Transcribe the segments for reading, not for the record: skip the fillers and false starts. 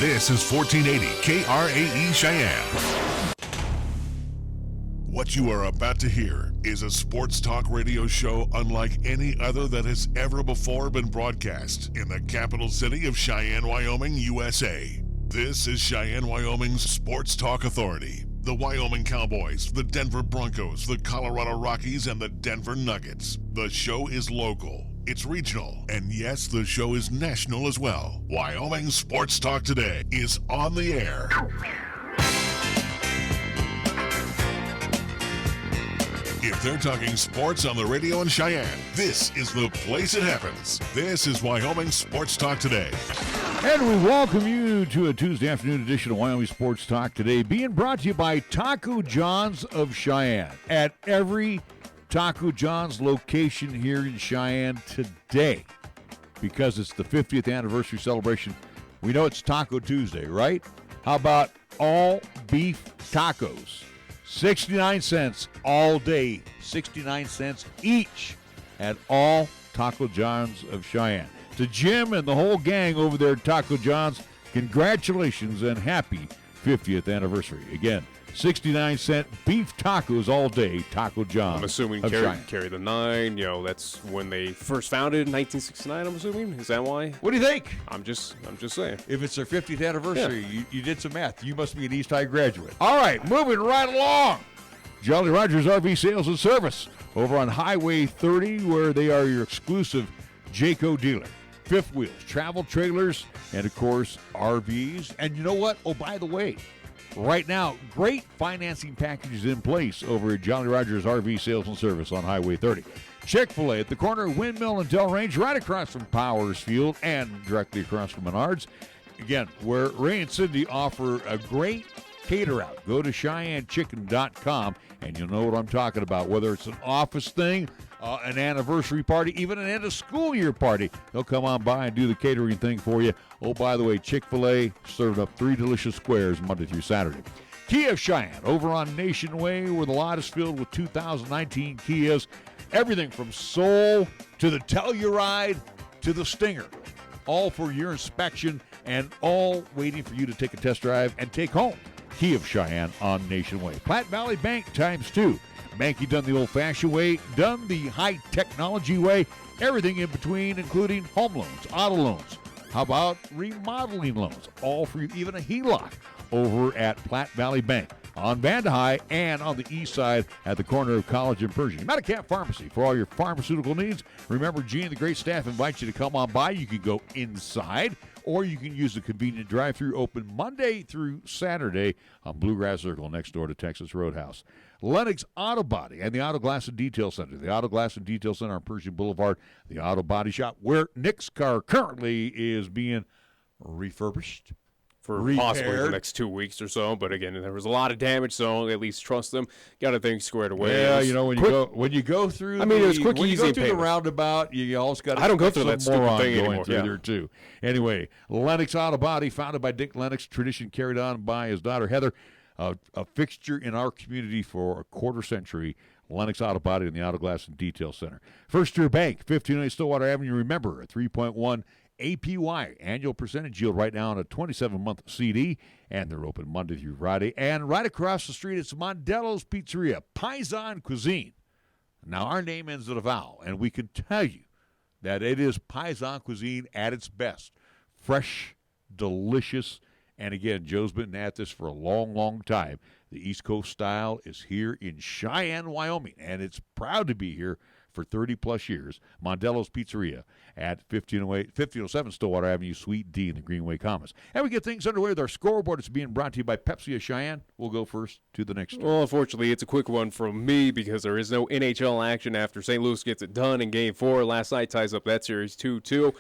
This is 1480 KRAE Cheyenne. What you are about to hear is a sports talk radio show unlike any other that has ever before been broadcast in the capital city of Cheyenne, Wyoming, USA. This is Cheyenne, Wyoming's Sports Talk Authority. The Wyoming Cowboys, the Denver Broncos, the Colorado Rockies, and the Denver Nuggets. The show is local, it's regional, and yes, the show is national as well. Wyoming Sports Talk Today is on the air. If they're talking sports on the radio in Cheyenne, this is the place it happens. This is Wyoming Sports Talk Today. And we welcome you to a Tuesday afternoon edition of Wyoming Sports Talk Today, being brought to you by Taco John's of Cheyenne. At every Taco John's location here in Cheyenne today, because it's the 50th anniversary celebration. We know it's Taco Tuesday, right? How about all beef tacos? 69 cents all day, 69 cents each at all Taco John's of Cheyenne. To Jim and the whole gang over there at Taco John's, congratulations and happy 50th anniversary. Again, 69-cent beef tacos all day, Taco John's. I'm assuming carry the 9. You know, that's when they first founded in 1969, I'm assuming. Is that why? What do you think? I'm just saying. If it's their 50th anniversary, you did some math. You must be an East High graduate. All right, moving right along. Jolly Rogers RV Sales and Service over on Highway 30, where they are your exclusive Jayco dealer. Fifth wheels, travel trailers, and of course, RVs. And you know what? Oh, by the way, right now, great financing packages in place over at Jolly Rogers RV Sales and Service on Highway 30. Chick-fil-A at the corner of Windmill and Delrange, right across from Powers Field and directly across from Menards. Again, where Ray and Cindy offer a great cater out. Go to CheyenneChicken.com and you'll know what I'm talking about. Whether it's an office thing, an anniversary party, even an end of school year party, they'll come on by and do the catering thing for you. Oh, by the way, Chick-fil-A served up 3 delicious squares Monday through Saturday. Kia of Cheyenne over on Nation Way, where the lot is filled with 2019 Kias. Everything from Soul to the Telluride to the Stinger. All for your inspection and all waiting for you to take a test drive and take home. Kia of Cheyenne on Nation Way. Platte Valley Bank ×2. Banking done the old-fashioned way, done the high-technology way, everything in between, including home loans, auto loans. How about remodeling loans? All for you, even a HELOC over at Platte Valley Bank on Vandehigh and on the east side at the corner of College and Pershing. Medicap Pharmacy for all your pharmaceutical needs. Remember, Gene and the great staff invite you to come on by. You can go inside, or you can use the convenient drive-thru, open Monday through Saturday on Bluegrass Circle next door to Texas Roadhouse. Lennox Auto Body and the Auto Glass and Detail Center. The Auto Glass and Detail Center on Pershing Boulevard, the Auto Body Shop, where Nick's car currently is being refurbished. For possibly the next 2 weeks or so, but again, there was a lot of damage, so at least trust them. Got things squared away. Yeah, you know, when you go through, it was quick, easy, you go through the roundabout, you also got. I don't go through that stupid thing anymore. Through there too. Anyway, Lennox Auto Body, founded by Dick Lennox, tradition carried on by his daughter Heather, a fixture in our community for a quarter century. Lennox Auto Body and the Auto Glass and Detail Center. First Year Bank, 1508 Stillwater Avenue. Remember, a 3.1 APY, annual percentage yield right now on a 27-month CD, and they're open Monday through Friday. And right across the street, it's Mondello's Pizzeria, Paisan Cuisine. Now, our name ends with a vowel, and we can tell you that it is Paisan Cuisine at its best. Fresh, delicious, and again, Joe's been at this for a long, long time. The East Coast style is here in Cheyenne, Wyoming, and it's proud to be here for 30-plus years. Mondello's Pizzeria at 1507 Stillwater Avenue, Suite D in the Greenway Commons. And we get things underway with our scoreboard. It's being brought to you by Pepsi of Cheyenne. We'll go first to the next story. Well, unfortunately, it's a quick one from me because there is no NHL action after St. Louis gets it done in Game 4. Last night ties up that series 2-2.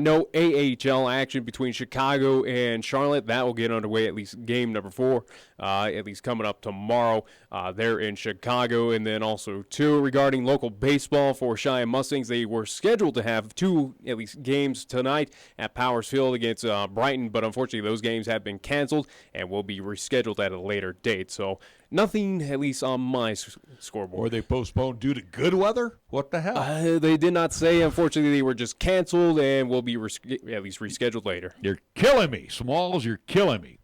No AHL action between Chicago and Charlotte. That will get underway at least game number 4, at least coming up tomorrow there in Chicago. And then also, too, regarding local baseball, baseball for Cheyenne Mustangs. They were scheduled to have 2 at least games tonight at Powers Field against Brighton, but unfortunately those games have been canceled and will be rescheduled at a later date. So nothing, at least on my scoreboard. Or they postponed due to good weather? What the hell? They did not say. Unfortunately, they were just canceled and will be at least rescheduled later. You're killing me, Smalls. You're killing me.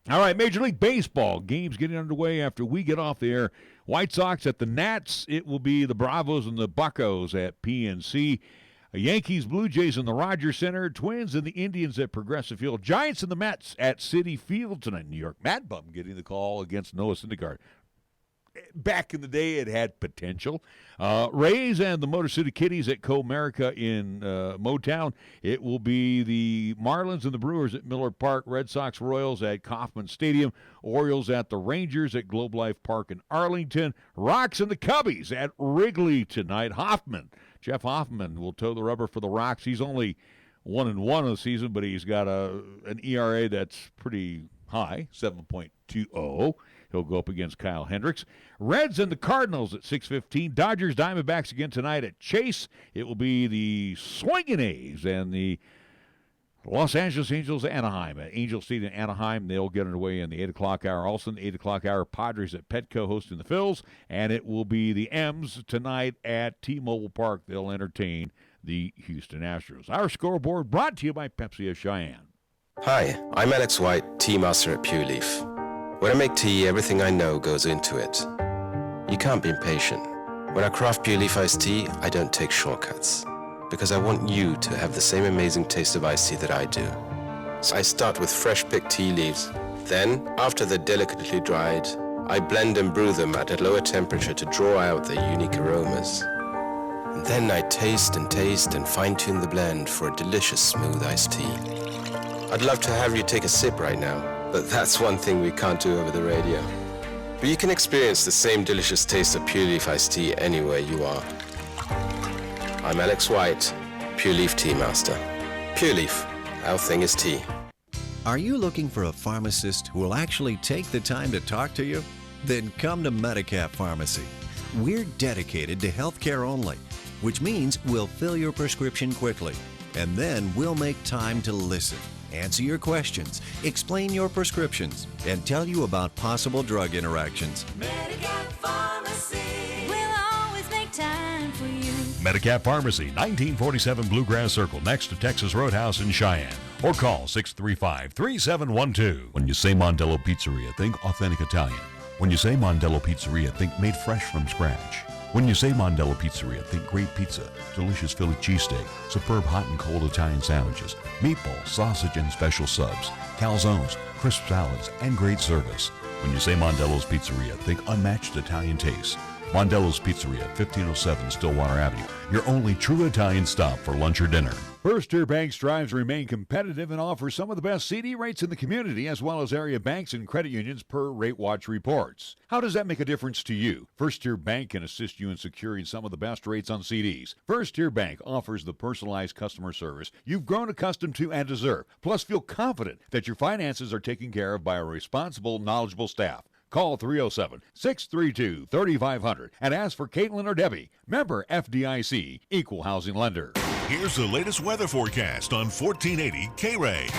All right, Major League Baseball games getting underway after we get off the air. White Sox at the Nats. It will be the Bravos and the Buccos at PNC. Yankees, Blue Jays in the Rogers Center. Twins and the Indians at Progressive Field. Giants and the Mets at Citi Field tonight. New York Mad Bum getting the call against Noah Syndergaard. Back in the day, it had potential. Rays and the Motor City Kitties at Comerica in Motown. It will be the Marlins and the Brewers at Miller Park. Red Sox Royals at Kauffman Stadium. Orioles at the Rangers at Globe Life Park in Arlington. Rocks and the Cubbies at Wrigley tonight. Jeff Hoffman will toe the rubber for the Rocks. He's only 1-1 of the season, but he's got an ERA that's pretty high, 7.20. He'll go up against Kyle Hendricks. Reds and the Cardinals at 6:15. Dodgers Diamondbacks again tonight at Chase. It will be the Swingin' A's and the Los Angeles Angels Anaheim at Angel Stadium in Anaheim. They'll get underway in the 8 o'clock hour. Also in the 8 o'clock hour, Padres at Petco hosting the Phils. And it will be the M's tonight at T-Mobile Park. They'll entertain the Houston Astros. Our scoreboard brought to you by Pepsi of Cheyenne. Hi, I'm Alex White, tea master at Pure Leaf. When I make tea, everything I know goes into it. You can't be impatient. When I craft Pure Leaf iced tea, I don't take shortcuts. Because I want you to have the same amazing taste of iced tea that I do. So I start with fresh picked tea leaves. Then, after they're delicately dried, I blend and brew them at a lower temperature to draw out their unique aromas. And then I taste and fine-tune the blend for a delicious smooth iced tea. I'd love to have you take a sip right now, but that's one thing we can't do over the radio. But you can experience the same delicious taste of Pure Leaf iced tea anywhere you are. I'm Alex White, Pure Leaf Tea Master. Pure Leaf, our thing is tea. Are you looking for a pharmacist who will actually take the time to talk to you? Then come to Medicap Pharmacy. We're dedicated to healthcare only, which means we'll fill your prescription quickly, and then we'll make time to listen, answer your questions, explain your prescriptions, and tell you about possible drug interactions. Medicap Pharmacy, we'll always make time for you. Medicap Pharmacy, 1947 Bluegrass Circle, next to Texas Roadhouse in Cheyenne. Or call 635-3712. When you say Mondello Pizzeria, think authentic Italian. When you say Mondello Pizzeria, think made fresh from scratch. When you say Mondello Pizzeria, think great pizza, delicious Philly cheesesteak, superb hot and cold Italian sandwiches, meatballs, sausage, and special subs, calzones, crisp salads, and great service. When you say Mondello's Pizzeria, think unmatched Italian taste. Mondello's Pizzeria, 1507 Stillwater Avenue, your only true Italian stop for lunch or dinner. First Tier Bank strives to remain competitive and offers some of the best CD rates in the community, as well as area banks and credit unions per Rate Watch reports. How does that make a difference to you? First Tier Bank can assist you in securing some of the best rates on CDs. First Tier Bank offers the personalized customer service you've grown accustomed to and deserve. Plus, feel confident that your finances are taken care of by a responsible, knowledgeable staff. Call 307-632-3500 and ask for Caitlin or Debbie. Member FDIC, Equal Housing Lender. Here's the latest weather forecast on 1480 KRAE.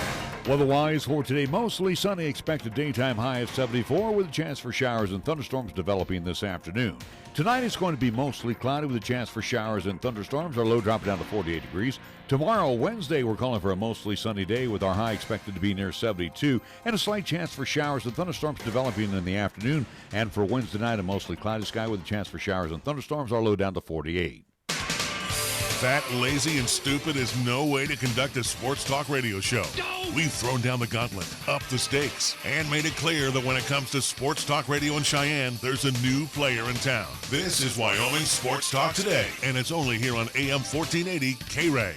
Weather-wise for today, mostly sunny, expected daytime high of 74 with a chance for showers and thunderstorms developing this afternoon. Tonight it's going to be mostly cloudy with a chance for showers and thunderstorms. Our low dropping down to 48 degrees. Tomorrow, Wednesday, we're calling for a mostly sunny day with our high expected to be near 72 and a slight chance for showers and thunderstorms developing in the afternoon. And for Wednesday night, a mostly cloudy sky with a chance for showers and thunderstorms. Our low down to 48. Fat, lazy, and stupid is no way to conduct a sports talk radio show. We've thrown down the gauntlet, upped the stakes, and made it clear that when it comes to sports talk radio in Cheyenne, there's a new player in town. This is Wyoming Sports Talk Today, and it's only here on AM 1480 KRAE.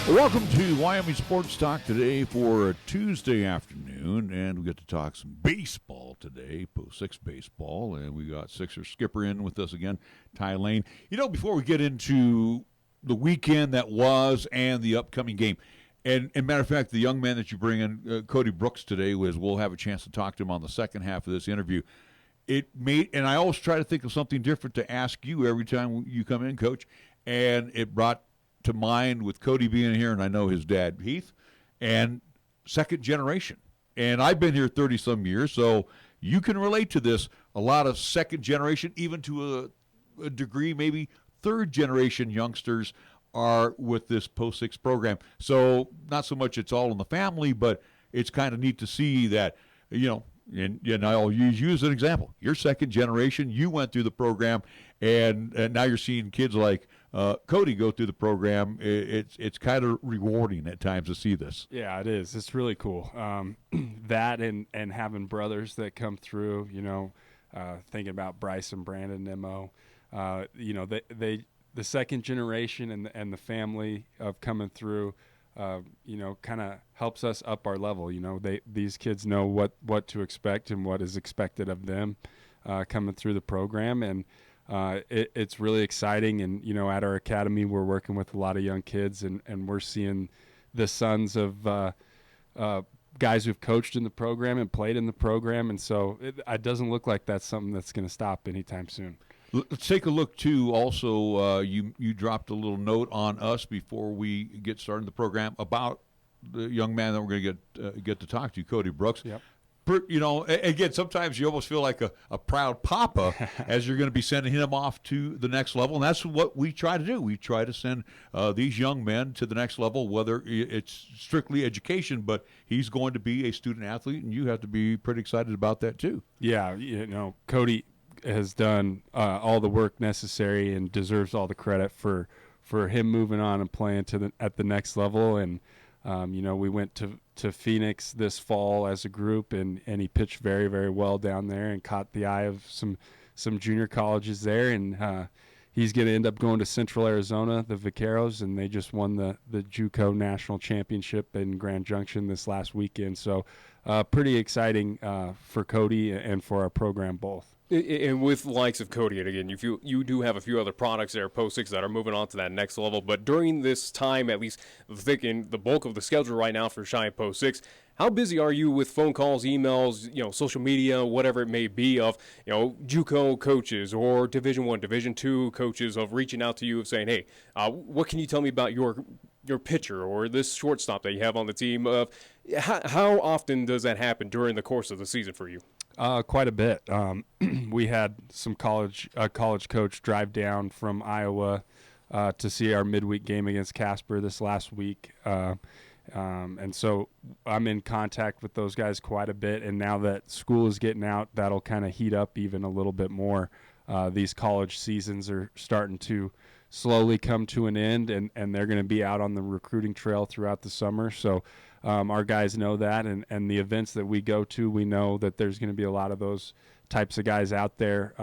Welcome to Wyoming Sports Talk today for a Tuesday afternoon, and we get to talk some baseball today, Post 6 baseball, and we got Sixers skipper in with us again, Lain. You know, before we get into the weekend that was and the upcoming game, and matter of fact, the young man that you bring in, Cody Brooks, today, we'll have a chance to talk to him on the second half of this interview. And I always try to think of something different to ask you every time you come in, Coach, and it brought to mind with Cody being here, and I know his dad, Heath, and second generation. And I've been here 30-some years, so you can relate to this. A lot of second generation, even to a degree, maybe third generation youngsters are with this Post 6 program. So not so much it's all in the family, but it's kind of neat to see that, you know, and I'll use you as an example. You're second generation. You went through the program, and now you're seeing kids like Cody go through the program. It's kind of rewarding at times to see this. Yeah, it is. It's really cool. That and having brothers that come through, you know, thinking about Bryce and Brandon, Nemo, you know, the second generation and the family of coming through, you know, kind of helps us up our level. You know, these kids know what to expect and what is expected of them coming through the program. And it's really exciting. And, you know, at our academy, we're working with a lot of young kids, and we're seeing the sons of guys who've coached in the program and played in the program. And so it doesn't look like that's something that's going to stop anytime soon. Let's take a look, too. Also, you dropped a little note on us before we get started in the program about the young man that we're going to get to talk to, Cody Brooks. Yep. You know, again, sometimes you almost feel like a proud papa as you're going to be sending him off to the next level, and that's what we try to do. We try to send these young men to the next level, whether it's strictly education, but he's going to be a student athlete, and you have to be pretty excited about that too. Yeah, you know, Cody has done all the work necessary and deserves all the credit for him moving on and playing at the next level. And you know, we went to Phoenix this fall as a group, and he pitched very, very well down there and caught the eye of some junior colleges there. And he's going to end up going to Central Arizona, the Vaqueros, and they just won the JUCO National Championship in Grand Junction this last weekend. So pretty exciting for Cody and for our program both. And with the likes of Cody, and again, you do have a few other products there, Post 6, that are moving on to that next level. But during this time, at least thinking the bulk of the schedule right now for Cheyenne Post 6, how busy are you with phone calls, emails, you know, social media, whatever it may be, of, you know, JUCO coaches or Division I, Division II coaches of reaching out to you of saying, hey, what can you tell me about your pitcher or this shortstop that you have on the team? Of how often does that happen during the course of the season for you? Quite a bit. We had some college coach drive down from Iowa to see our midweek game against Casper this last week. And so I'm in contact with those guys quite a bit. And now that school is getting out, that'll kind of heat up even a little bit more. These college seasons are starting to slowly come to an end, and they're going to be out on the recruiting trail throughout the summer. So our guys know that, and the events that we go to, we know that there's going to be a lot of those types of guys out there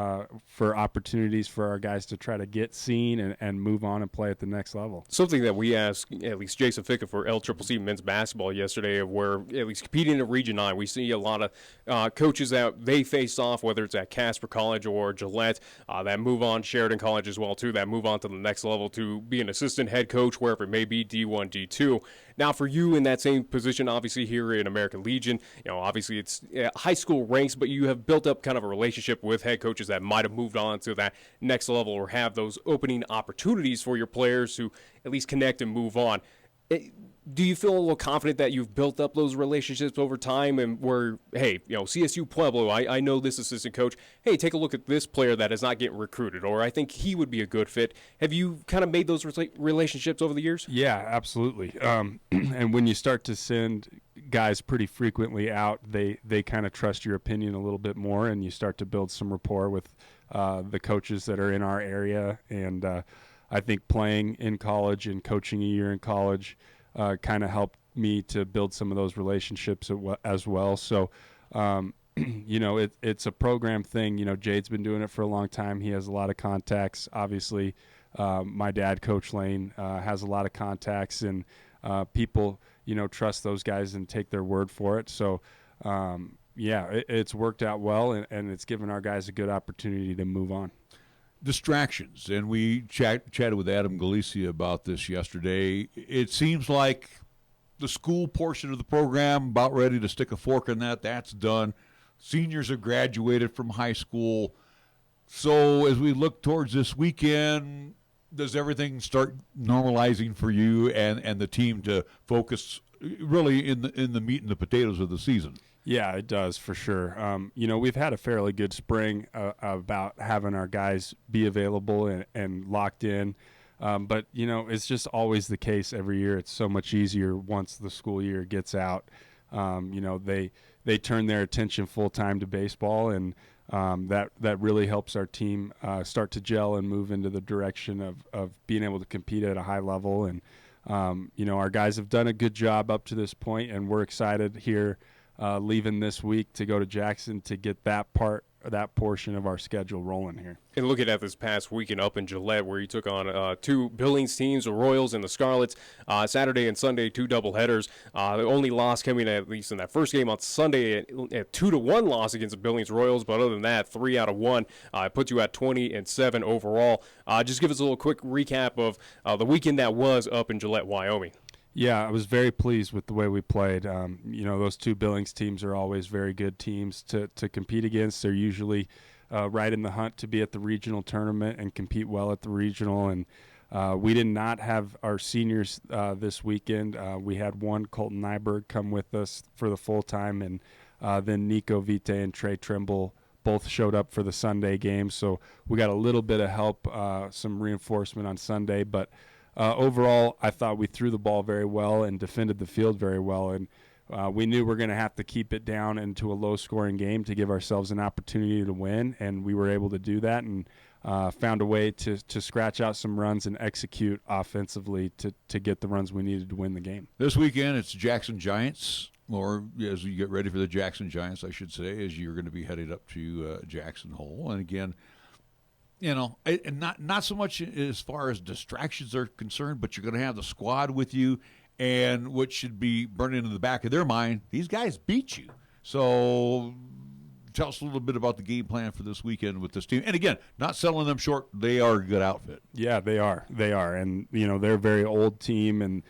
for opportunities for our guys to try to get seen and move on and play at the next level. Something that we asked, at least Jason Ficca for LCCC men's basketball yesterday, of where at least competing in Region 9, we see a lot of coaches that they face off, whether it's at Casper College or Gillette, that move on, Sheridan College as well too, that move on to the next level to be an assistant head coach, wherever it may be, D1, D2. Now for you in that same position, obviously here in American Legion, you know, obviously it's high school ranks, but you have built up kind of a relationship with head coaches that might have moved on to that next level or have those opening opportunities for your players to at least connect and move on. Do you feel a little confident that you've built up those relationships over time, and where, hey, you know, CSU Pueblo, I know this assistant coach, hey, take a look at this player that is not getting recruited, or I think he would be a good fit. Have you kind of made those relationships over the years? Yeah, absolutely. And when you start to send guys pretty frequently out, they kind of trust your opinion a little bit more, and you start to build some rapport with the coaches that are in our area. And I think playing in college and coaching a year in college kind of helped me to build some of those relationships as well. So, you know, it's a program thing. You know, Jade's been doing it for a long time. He has a lot of contacts. Obviously, my dad, Coach Lain, has a lot of contacts. And people, trust those guys and take their word for it. So, it's worked out well, and it's given our guys a good opportunity to move on. Distractions, and we chatted with Adam Galicia about this yesterday. It seems like the school portion of the program about ready to stick a fork in that. That's done. Seniors have graduated from high school. So as we look towards this weekend, does everything start normalizing for you and the team to focus really in the meat and the potatoes of the season? Yeah, it does for sure. We've had a fairly good spring about having our guys be available and locked in. But it's just always the case every year. It's so much easier once the school year gets out. They turn their attention full time to baseball, and that really helps our team start to gel and move into the direction of being able to compete at a high level. And our guys have done a good job up to this point, and we're excited here leaving this week to go to Jackson to get that portion of our schedule rolling here. And looking at this past weekend up in Gillette, where you took on two Billings teams, the Royals and the Scarlets, Saturday and Sunday, 2 doubleheaders. The only loss coming, at least in that first game on Sunday, at 2-1 loss against the Billings Royals. But other than that, 3 out of 1. It puts you at 20-7 overall. Just give us a little quick recap of the weekend that was up in Gillette, Wyoming. Yeah, I was very pleased with the way we played. Those two Billings teams are always very good teams to compete against. They're usually right in the hunt to be at the regional tournament and compete well at the regional. And we did not have our seniors this weekend. We had one, Colton Nyberg, come with us for the full time, and then Nico Vite and Trey Trimble both showed up for the Sunday game. So we got a little bit of help, some reinforcement on Sunday, but overall, I thought we threw the ball very well and defended the field very well, and we knew we're going to have to keep it down into a low-scoring game to give ourselves an opportunity to win, and we were able to do that and found a way to scratch out some runs and execute offensively to get the runs we needed to win the game. This weekend, it's Jackson Giants, or as you get ready for the Jackson Giants, I should say, as you're going to be headed up to Jackson Hole, and again, and not so much as far as distractions are concerned, but you're going to have the squad with you, and what should be burning in the back of their mind, these guys beat you. So tell us a little bit about the game plan for this weekend with this team. And again, not selling them short. They are a good outfit. Yeah, they are. And, they're a very old team, and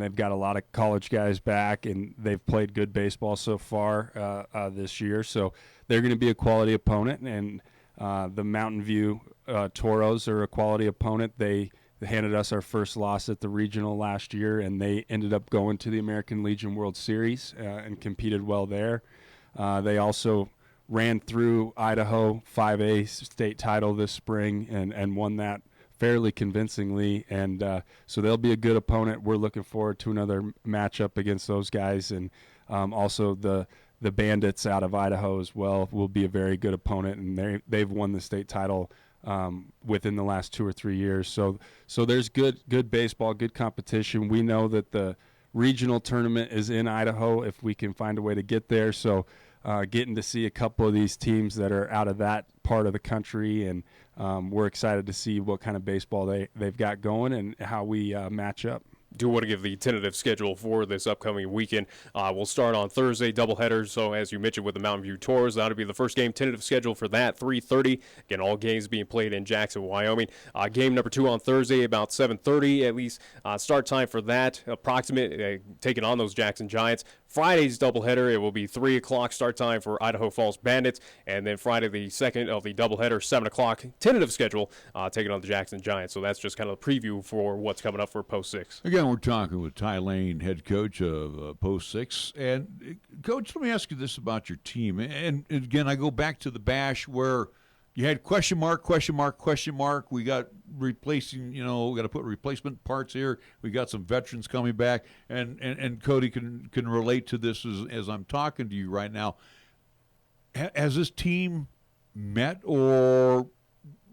they've got a lot of college guys back, and they've played good baseball so far this year. So they're going to be a quality opponent, and the Mountain View Toros are a quality opponent. They handed us our first loss at the regional last year, and they ended up going to the American Legion World Series and competed well there. They also ran through Idaho 5A state title this spring and won that fairly convincingly, and so they'll be a good opponent. We're looking forward to another matchup against those guys, and also the Bandits out of Idaho as well will be a very good opponent, and they've won the state title within the last 2 or 3 years. So there's good baseball, good competition. We know that the regional tournament is in Idaho if we can find a way to get there. So getting to see a couple of these teams that are out of that part of the country, and we're excited to see what kind of baseball they've got going and how we match up. Do want to give the tentative schedule for this upcoming weekend. We'll start on Thursday, doubleheaders. So as you mentioned with the Mountain View Tours, that'll be the first game. Tentative schedule for that, 3:30. Again, all games being played in Jackson, Wyoming. Game number 2 on Thursday, about 7:30 at least. Start time for that, approximate, taking on those Jackson Giants. Friday's doubleheader, it will be 3 o'clock start time for Idaho Falls Bandits. And then Friday, the second of the doubleheader, 7 o'clock, tentative schedule, taking on the Jackson Giants. So that's just kind of a preview for what's coming up for Post 6. Again, we're talking with Lain, head coach of Post 6. And, Coach, let me ask you this about your team. And again, I go back to the Bash where you had question mark. We got replacing, we got to put replacement parts here. We got some veterans coming back. And Cody can relate to this as I'm talking to you right now. Has this team met or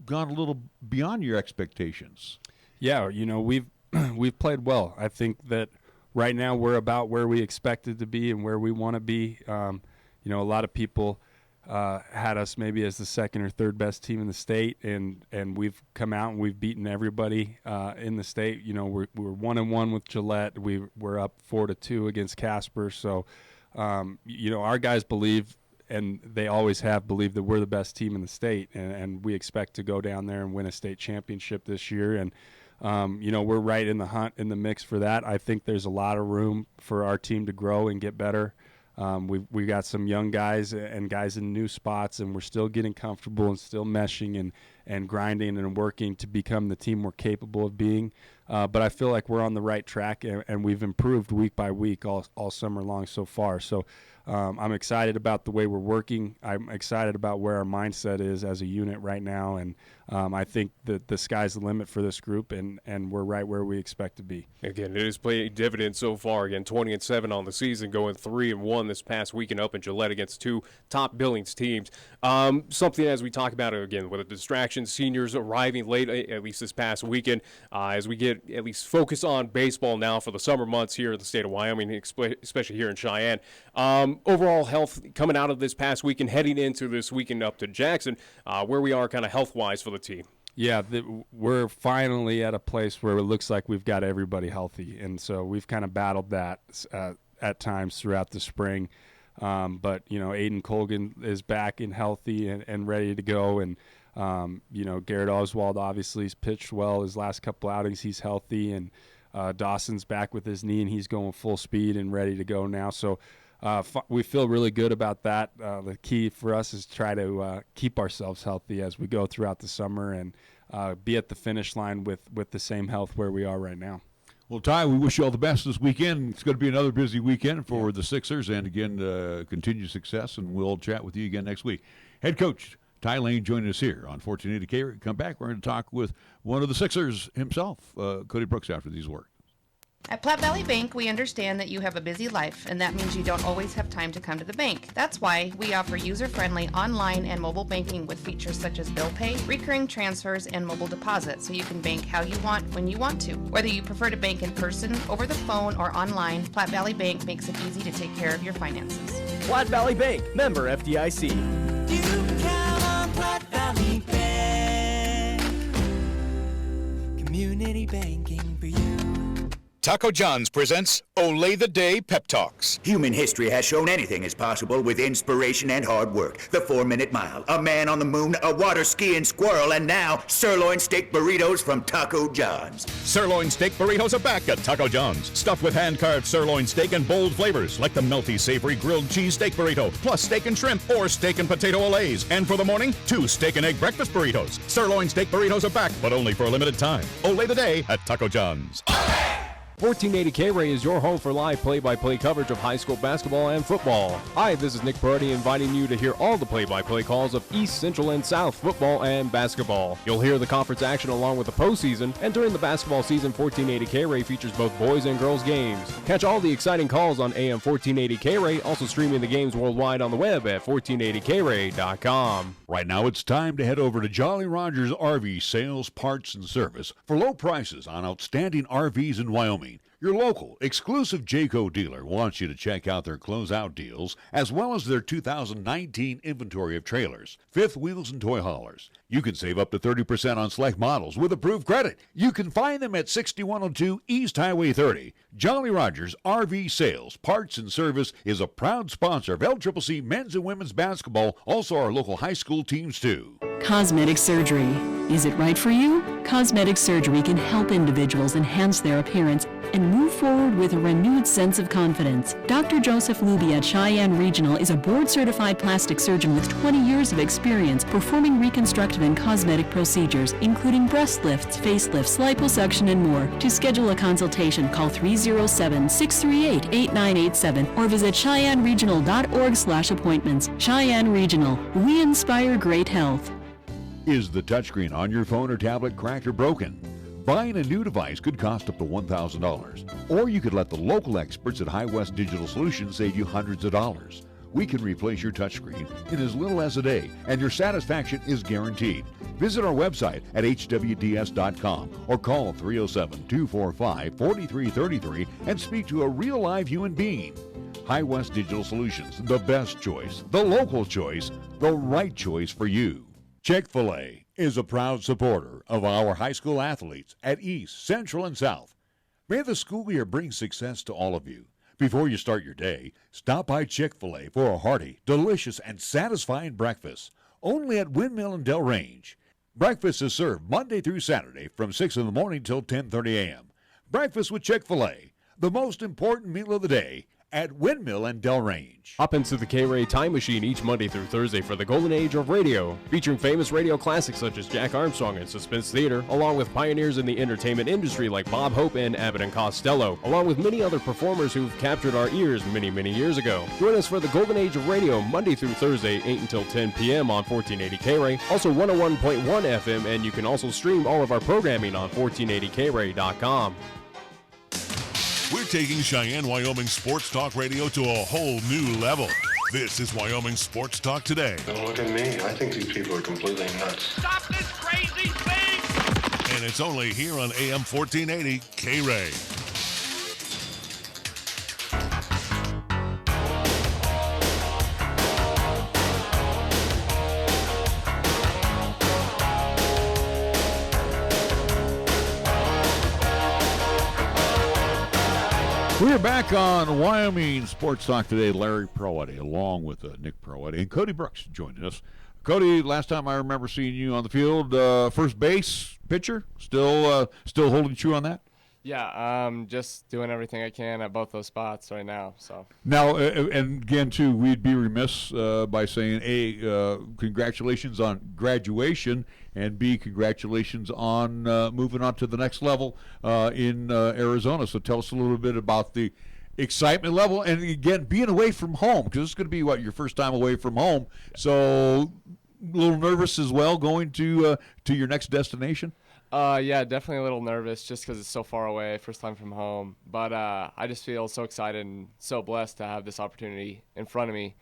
gone a little beyond your expectations? Yeah, we've played well. I think that right now we're about where we expected to be and where we want to be. A lot of people had us maybe as the second or third best team in the state, and we've come out and we've beaten everybody in the state. You know, we're 1-1 with Gillette. We're up 4-2 against Casper. So, you know, our guys believe, and they always have believed, that we're the best team in the state, and we expect to go down there and win a state championship this year. And you know, we're right in the hunt, in the mix for that. I think there's a lot of room for our team to grow and get better. We got some young guys and guys in new spots, and we're still getting comfortable and still meshing and grinding and working to become the team we're capable of being. But I feel like we're on the right track, and we've improved week by week all summer long so far. So I'm excited about the way we're working. I'm excited about where our mindset is as a unit right now, and I think that the sky's the limit for this group, and we're right where we expect to be. Again, it has played dividends so far. Again, 20-7 on the season, going 3-1 this past weekend up in Gillette against two top Billings teams. Something as we talk about it again with the distractions, seniors arriving late, at least this past weekend, as we get at least focus on baseball now for the summer months here in the state of Wyoming, especially here in Cheyenne. Overall health coming out of this past weekend, heading into this weekend up to Jackson, where we are kind of health-wise for the team. Yeah, we're finally at a place where it looks like we've got everybody healthy, and so we've kind of battled that at times throughout the spring. But, you know, Aiden Colgan is back and healthy and ready to go, and you know, Garrett Oswald obviously has pitched well his last couple outings. He's healthy, and Dawson's back with his knee, and he's going full speed and ready to go now. So we feel really good about that. The key for us is try to keep ourselves healthy as we go throughout the summer and be at the finish line with the same health where we are right now. Well, Ty, we wish you all the best this weekend. It's going to be another busy weekend for the Sixers, and again, continued success, and we'll chat with you again next week. Head coach Ty Lain joining us here on 1480 KRAE. Come back, we're going to talk with one of the Sixers himself, Cody Brooks, after these words. At Platte Valley Bank, we understand that you have a busy life, and that means you don't always have time to come to the bank. That's why we offer user-friendly online and mobile banking with features such as bill pay, recurring transfers, and mobile deposit, so you can bank how you want when you want to. Whether you prefer to bank in person, over the phone, or online, Platte Valley Bank makes it easy to take care of your finances. Platte Valley Bank, member FDIC. You can count on Platte Valley Bank. Community banking for you. Taco John's presents Olay the Day Pep Talks. Human history has shown anything is possible with inspiration and hard work. The 4-minute mile, a man on the moon, a water skiing squirrel, and now sirloin steak burritos from Taco John's. Sirloin steak burritos are back at Taco John's. Stuffed with hand-carved sirloin steak and bold flavors like the melty, savory grilled cheese steak burrito, plus steak and shrimp or steak and potato olays. And for the morning, 2 steak and egg breakfast burritos. Sirloin steak burritos are back, but only for a limited time. Olay the Day at Taco John's. 1480 KRAE is your home for live play-by-play coverage of high school basketball and football. Hi, this is Nick Perotti inviting you to hear all the play-by-play calls of East, Central, and South football and basketball. You'll hear the conference action along with the postseason, and during the basketball season, 1480 KRAE features both boys and girls games. Catch all the exciting calls on AM 1480 KRAE, also streaming the games worldwide on the web at 1480KRAE.com. Right now, it's time to head over to Jolly Rogers RV Sales, Parts, and Service for low prices on outstanding RVs in Wyoming. Your local, exclusive Jayco dealer wants you to check out their closeout deals, as well as their 2019 inventory of trailers, fifth wheels, and toy haulers. You can save up to 30% on select models with approved credit. You can find them at 6102 East Highway 30. Jolly Rogers RV Sales, Parts, and Service is a proud sponsor of LCCC men's and women's basketball, also our local high school teams too. Cosmetic surgery. Is it right for you? Cosmetic surgery can help individuals enhance their appearance and move forward with a renewed sense of confidence. Dr. Joseph Luby at Cheyenne Regional is a board-certified plastic surgeon with 20 years of experience performing reconstructive and cosmetic procedures, including breast lifts, facelifts, liposuction, and more. To schedule a consultation, call 307-638-8987 or visit CheyenneRegional.org/appointments. Cheyenne Regional. We inspire great health. Is the touchscreen on your phone or tablet cracked or broken? Buying a new device could cost up to $1,000. Or you could let the local experts at High West Digital Solutions save you hundreds of dollars. we can replace your touchscreen in as little as a day, and your satisfaction is guaranteed. Visit our website at hwds.com or call 307-245-4333 and speak to a real live human being. High West Digital Solutions, the best choice, the local choice, the right choice for you. Chick-fil-A is a proud supporter of our high school athletes at East, Central, and South. May the school year bring success to all of you. Before you start your day, stop by Chick-fil-A for a hearty, delicious, and satisfying breakfast. Only at Windmill and Del Range. Breakfast is served Monday through Saturday from 6 in the morning till 10:30 a.m. Breakfast with Chick-fil-A, the most important meal of the day, at Windmill and Del Range. Hop into the KRAE Time Machine each Monday through Thursday for the golden age of radio, featuring famous radio classics such as Jack Armstrong and Suspense Theater, along with pioneers in the entertainment industry like Bob Hope and Abbott and Costello, along with many other performers who've captured our ears many, many years ago. Join us for the golden age of radio Monday through Thursday, 8 until 10 p.m. on 1480 KRAE, also 101.1 FM, and you can also stream all of our programming on 1480KRAE.com. We're taking Cheyenne, Wyoming Sports Talk Radio to a whole new level. This is Wyoming Sports Talk Today. Don't look at me. I think these people are completely nuts. Stop this crazy thing! And it's only here on AM 1480 KRAE. We're back on Wyoming Sports Talk Today. Larry Proetti, along with Nick Proetti, and Cody Brooks joining us. Cody, last time I remember seeing you on the field, first base pitcher, still holding true on that? Yeah, just doing everything I can at both those spots right now. So now, and again, too, we'd be remiss by saying, A, congratulations on graduation, and B, congratulations on moving on to the next level in Arizona. So tell us a little bit about the excitement level, and again, being away from home, because this is going to be, your first time away from home. So a little nervous as well going to your next destination? Yeah, definitely a little nervous just because it's so far away, first time from home. But I just feel so excited and so blessed to have this opportunity in front of me.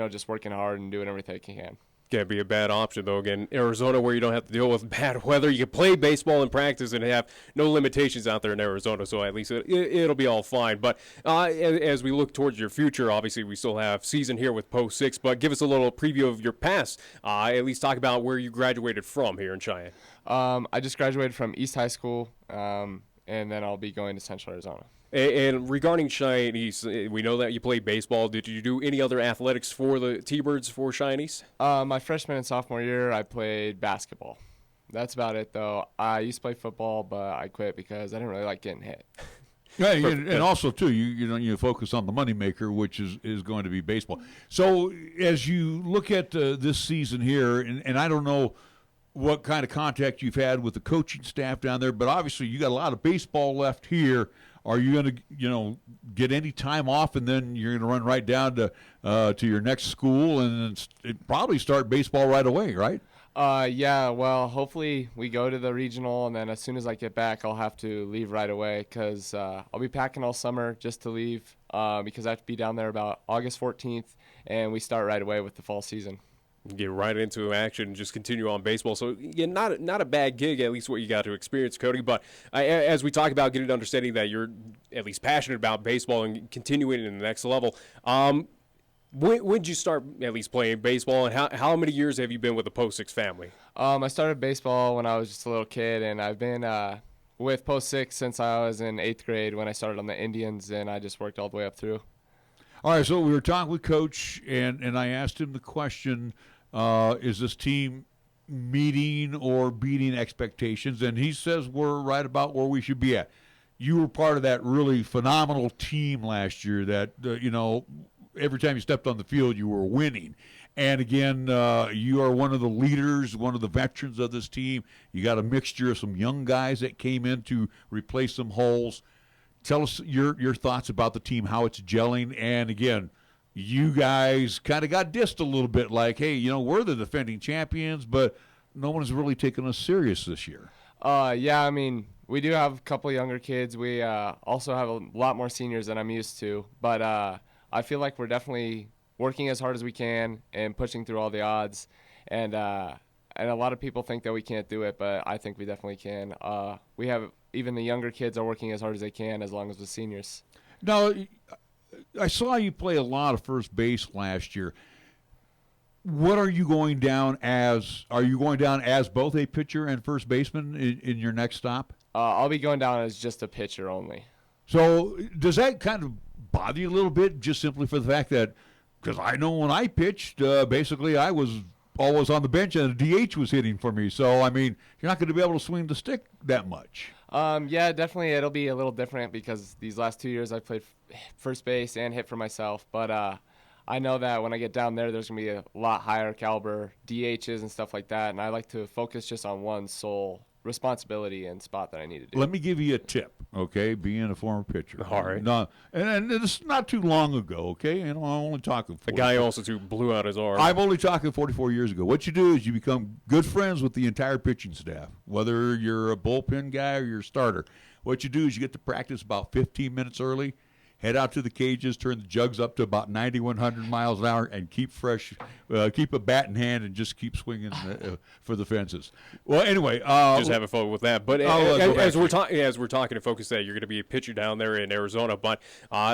Just working hard and doing everything I can. Can't be a bad option, though. Again, Arizona, where you don't have to deal with bad weather. You can play baseball in practice and have no limitations out there in Arizona, so at least it'll be all fine. But as we look towards your future, obviously we still have season here with Post 6, but give us a little preview of your past. At least talk about where you graduated from here in Cheyenne. I just graduated from East High School, and then I'll be going to Central Arizona. And regarding Cheyenne East, we know that you play baseball. Did you do any other athletics for the T-Birds for Cheyenne East? My freshman and sophomore year, I played basketball. That's about it, though. I used to play football, but I quit because I didn't really like getting hit. Yeah, and also, too, you focus on the moneymaker, which is going to be baseball. So as you look at this season here, and I don't know what kind of contact you've had with the coaching staff down there, but obviously you got a lot of baseball left here. Are you going to, get any time off, and then you're going to run right down to your next school and probably start baseball right away, right? Yeah, well, hopefully we go to the regional, and then as soon as I get back, I'll have to leave right away because I'll be packing all summer just to leave because I have to be down there about August 14th, and we start right away with the fall season. Get right into action and just continue on baseball. So, yeah, not a bad gig, at least what you got to experience, Cody. But as we talk about getting understanding that you're at least passionate about baseball and continuing in the next level, when did you start at least playing baseball, and how many years have you been with the Post 6 family? I started baseball when I was just a little kid, and I've been with Post 6 since I was in 8th grade when I started on the Indians, and I just worked all the way up through. All right, so we were talking with Coach, and I asked him the question, is this team meeting or beating expectations? And he says we're right about where we should be at. You were part of that really phenomenal team last year that, every time you stepped on the field, you were winning. And again, you are one of the leaders, one of the veterans of this team. You got a mixture of some young guys that came in to replace some holes. Tell us your thoughts about the team, how it's gelling. And again, you guys kind of got dissed a little bit, like, hey, we're the defending champions, but no one's really taken us serious this year. Yeah, I mean, we do have a couple younger kids. We also have a lot more seniors than I'm used to. But I feel like we're definitely working as hard as we can and pushing through all the odds. And a lot of people think that we can't do it, but I think we definitely can. We have even the younger kids are working as hard as they can, as long as the seniors. Now, I saw you play a lot of first base last year. What are you going down as? Are you going down as both a pitcher and first baseman in your next stop? I'll be going down as just a pitcher only. So does that kind of bother you a little bit, just simply for the fact that, because I know when I pitched, basically I was always on the bench and the DH was hitting for me. So, I mean, you're not going to be able to swing the stick that much. Yeah, definitely it'll be a little different because these last 2 years I played first base and hit for myself. But I know that when I get down there's going to be a lot higher caliber DHs and stuff like that. And I like to focus just on one sole responsibility and spot that I need to do. Let me give you a tip, okay, being a former pitcher. All right. No, and it's not too long ago, okay? I'm only talking 40. The guy also, too, blew out his arm. I'm only talking 44 years ago. What you do is you become good friends with the entire pitching staff, whether you're a bullpen guy or you're a starter. What you do is you get to practice about 15 minutes early, head out to the cages, turn the jugs up to about 9,100 miles an hour, and keep fresh, keep a bat in hand, and just keep swinging for the fences. Well, anyway, just having fun with that. But as we're talking to focus that you're going to be a pitcher down there in Arizona, but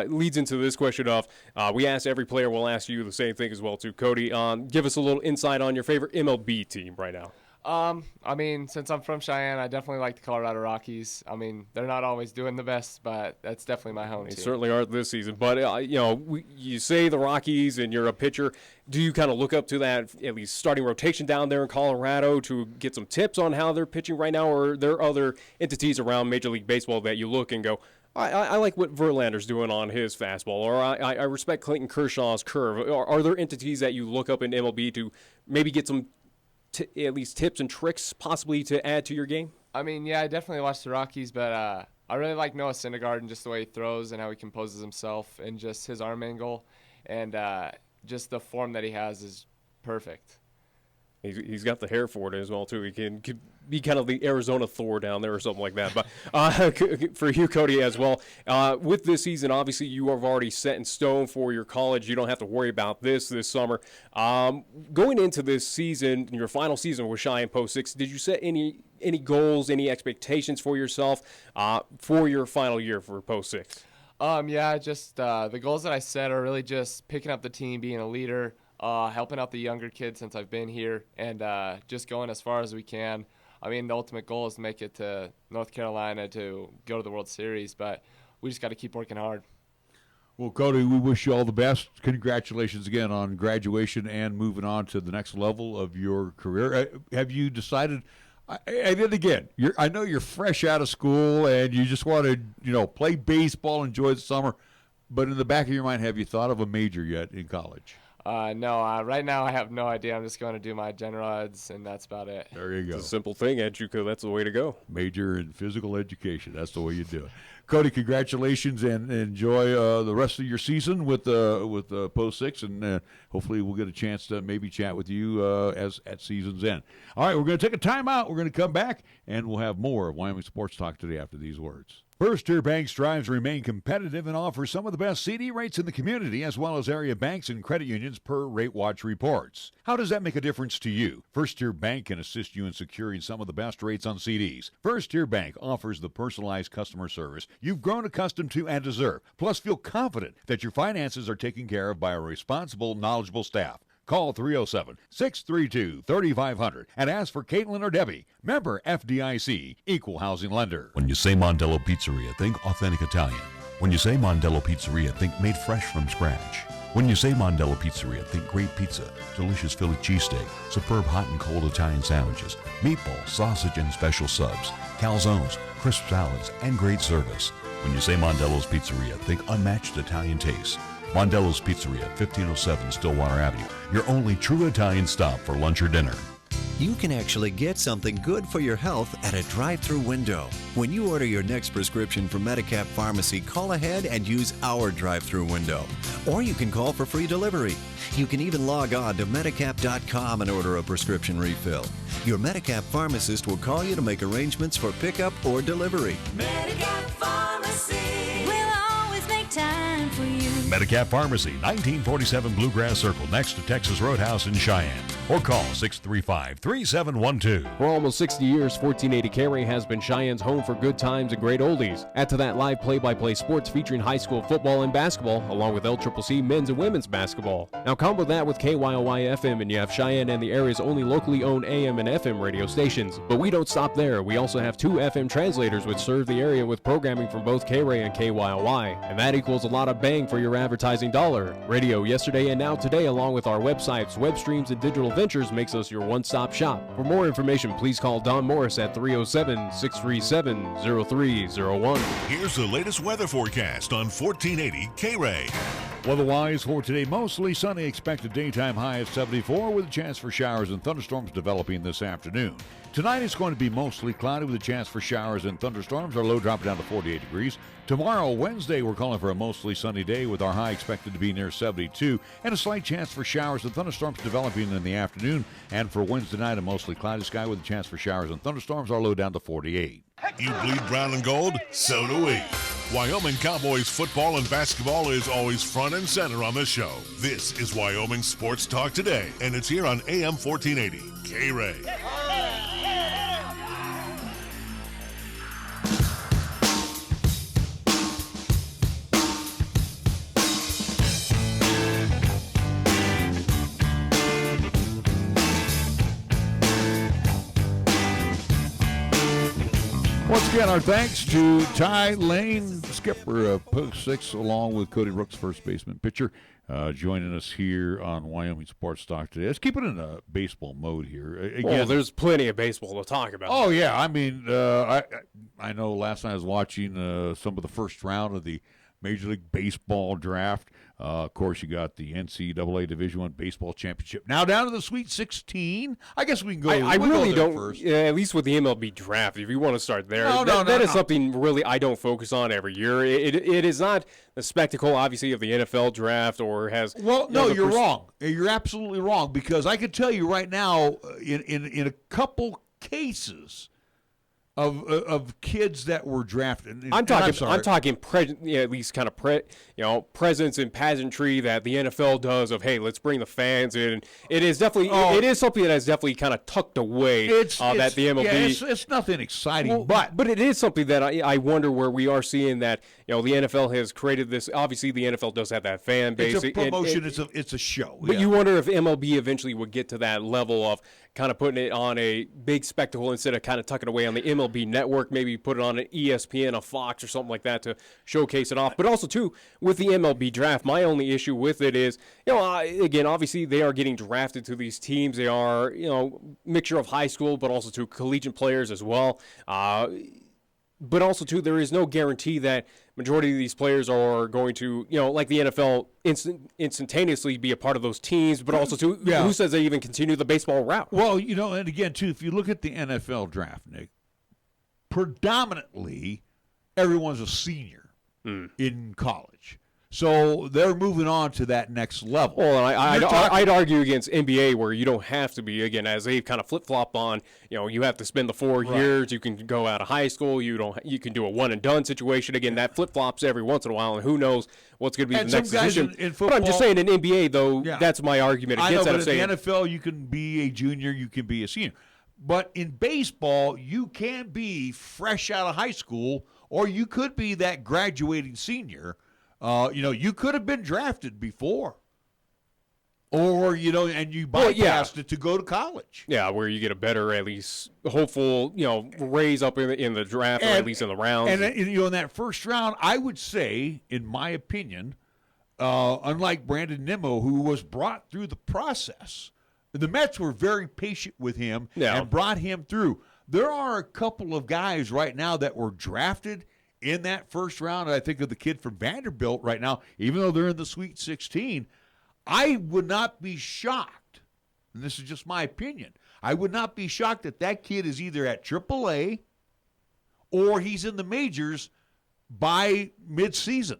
leads into this question of we ask every player. We'll ask you the same thing as well too, Cody. Give us a little insight on your favorite MLB team right now. I mean, since I'm from Cheyenne, I definitely like the Colorado Rockies. I mean, they're not always doing the best, but that's definitely my home team. They certainly aren't this season. But, you say the Rockies and you're a pitcher. Do you kind of look up to that, at least starting rotation down there in Colorado to get some tips on how they're pitching right now? Or are there other entities around Major League Baseball that you look and go, I like what Verlander's doing on his fastball, or I respect Clayton Kershaw's curve? Are there entities that you look up in MLB to maybe get some at least tips and tricks possibly to add to your game? I mean, yeah, I definitely watch the Rockies, but I really like Noah Syndergaard and just the way he throws and how he composes himself and just his arm angle and just the form that he has is perfect. He's got the hair for it as well, too. He can be kind of the Arizona Thor down there or something like that. But for you, Cody, as well, with this season, obviously you have already set in stone for your college. You don't have to worry about this summer. Going into this season, your final season with Cheyenne Post 6, did you set any goals, any expectations for yourself for your final year for Post 6? Yeah, just the goals that I set are really just picking up the team, being a leader, helping out the younger kids since I've been here, and just going as far as we can. I mean, the ultimate goal is to make it to North Carolina to go to the World Series, but we just got to keep working hard. Well, Cody, we wish you all the best. Congratulations again on graduation and moving on to the next level of your career. Have you decided? And then again, I know you're fresh out of school and you just want to, play baseball, enjoy the summer. But in the back of your mind, have you thought of a major yet in college? No, right now I have no idea. I'm just going to do my general eds, and that's about it. There you go. It's a simple thing, Educo. That's the way to go. Major in physical education. That's the way you do it. Cody, congratulations, and enjoy the rest of your season with Post 6, and hopefully we'll get a chance to maybe chat with you as at season's end. All right, we're going to take a timeout. We're going to come back, and we'll have more of Wyoming Sports Talk today after these words. First Tier Bank strives to remain competitive and offers some of the best CD rates in the community, as well as area banks and credit unions per Rate Watch reports. How does that make a difference to you? First Tier Bank can assist you in securing some of the best rates on CDs. First Tier Bank offers the personalized customer service you've grown accustomed to and deserve. Plus, feel confident that your finances are taken care of by a responsible, knowledgeable staff. Call 307-632-3500 and ask for Caitlin or Debbie. Member FDIC, Equal Housing Lender. When you say Mondello Pizzeria, think authentic Italian. When you say Mondello Pizzeria, think made fresh from scratch. When you say Mondello Pizzeria, think great pizza, delicious Philly cheesesteak, superb hot and cold Italian sandwiches, meatballs, sausage, and special subs, calzones, crisp salads, and great service. When you say Mondello's Pizzeria, think unmatched Italian taste. Mondello's Pizzeria, 1507 Stillwater Avenue, your only true Italian stop for lunch or dinner. You can actually get something good for your health at a drive-thru window. When you order your next prescription from Medicap Pharmacy, call ahead and use our drive-thru window. Or you can call for free delivery. You can even log on to Medicap.com and order a prescription refill. Your Medicap pharmacist will call you to make arrangements for pickup or delivery. Medicap Pharmacy will always make time for you. Medicap Pharmacy, 1947 Bluegrass Circle, next to Texas Roadhouse in Cheyenne. Or call 635-3712. For almost 60 years, 1480 KRAE has been Cheyenne's home for good times and great oldies. Add to that live play-by-play sports featuring high school football and basketball, along with LCCC men's and women's basketball. Now combo that with KYOY-FM and you have Cheyenne and the area's only locally owned AM and FM radio stations. But we don't stop there. We also have 2 FM translators which serve the area with programming from both KRAE and KYOY. And that equals a lot of bang for your advertising dollar. Radio yesterday and now today, along with our websites, web streams, and digital ventures makes us your one-stop shop. For more information, please call Don Morris at 307-637-0301. Here's the latest weather forecast on 1480 KRAE. Weather-wise for today, mostly sunny, expected daytime high of 74 with a chance for showers and thunderstorms developing this afternoon. Tonight it's going to be mostly cloudy with a chance for showers and thunderstorms. Our low dropping down to 48 degrees. Tomorrow, Wednesday, we're calling for a mostly sunny day with our high expected to be near 72 and a slight chance for showers and thunderstorms developing in the afternoon. And for Wednesday night, a mostly cloudy sky with a chance for showers and thunderstorms. Our low down to 48. You bleed brown and gold? So do we. Wyoming Cowboys football and basketball is always front and center on the show. This is Wyoming Sports Talk Today, and it's here on AM 1480 KRAE. Once again, our thanks to Ty Lain, skipper of Post 6, along with Cody Rooks, first baseman pitcher, joining us here on Wyoming Sports Talk today. Let's keep it in a baseball mode here. Again, there's plenty of baseball to talk about. Oh, yeah. I mean, I know last night I was watching some of the first round of the Major League Baseball draft. Of course, you got the NCAA Division I Baseball Championship. Now down to the Sweet 16. I guess we can go. I really don't. First. Yeah, at least with the MLB draft, if you want to start there, No, that is something really I don't focus on every year. It is not the spectacle, obviously, of the NFL draft or has. Well, no, you're wrong. You're absolutely wrong because I can tell you right now, in a couple cases. Of kids that were drafted. I'm talking at least kind of presence and pageantry that the NFL does of, hey, let's bring the fans in. It is definitely it is something that is definitely kind of tucked away that the MLB. Yeah, it's nothing exciting, but it is something that I wonder where we are seeing that the NFL has created this. Obviously, the NFL does have that fan base. It's a promotion. It's a show. But you wonder if MLB eventually would get to that level of kind of putting it on a big spectacle instead of kind of tucking away on the MLB network, maybe put it on an ESPN, a Fox, or something like that to showcase it off. But also, too, with the MLB draft, my only issue with it is, again, obviously they are getting drafted to these teams. They are, mixture of high school, but also to collegiate players as well. But also, too, there is no guarantee that majority of these players are going to, like the NFL, instantaneously be a part of those teams, but also, too, who says they even continue the baseball route? Well, and again, too, if you look at the NFL draft, Nick, predominantly everyone's a senior in college. So they're moving on to that next level. Well, I'd argue against NBA where you don't have to be, again, as they've kind of flip-flopped on, you have to spend the 4 years. You can go out of high school. You can do a one-and-done situation. Again, that flip-flops every once in a while, and who knows what's going to be the next decision. In football, but I'm just saying in NBA, though, that's my argument against that. But in the NFL, you can be a junior, you can be a senior. But in baseball, you can be fresh out of high school, or you could be that graduating senior. You could have been drafted before. Or, and you bypassed it to go to college. Yeah, where you get a better, at least, hopeful, raise up in the draft or at least in the rounds. And, in that first round, I would say, in my opinion, unlike Brandon Nimmo, who was brought through the process, the Mets were very patient with him and brought him through. There are a couple of guys right now that were drafted in that first round. I think of the kid from Vanderbilt right now, even though they're in the Sweet 16, I would not be shocked, and this is just my opinion, I would not be shocked that kid is either at AAA or he's in the majors by midseason.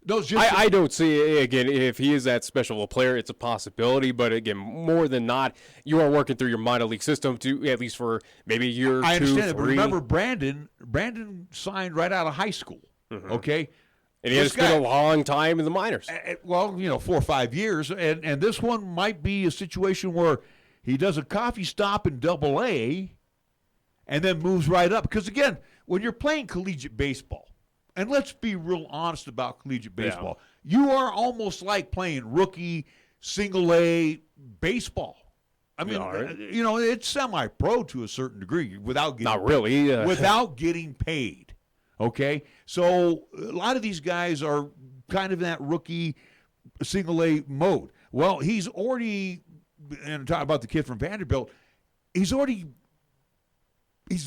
I don't see, again, if he is that special a player, it's a possibility. But, again, more than not, you are working through your minor league system to at least for maybe a year or two, I understand it, but three. remember Brandon signed right out of high school, okay? And he has been a long time in the minors. Well, 4 or 5 years. And this one might be a situation where he does a coffee stop in Double-A and then moves right up. Because, again, when you're playing collegiate baseball, and let's be real honest about collegiate baseball, you are almost like playing rookie single-A baseball. I mean, it's semi-pro to a certain degree without getting not really without getting paid. Okay, so a lot of these guys are kind of in that rookie single-A mode. Well, he's already, and talk about the kid from Vanderbilt, he's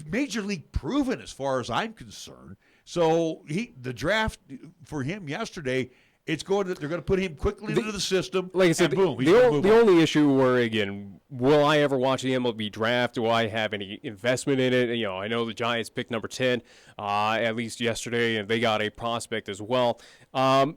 major league proven as far as I'm concerned. So the draft for him yesterday. They're going to put him quickly into the system. Like I said, boom, the only issue where, again, will I ever watch the MLB draft? Do I have any investment in it? I know the Giants picked number 10, at least yesterday, and they got a prospect as well.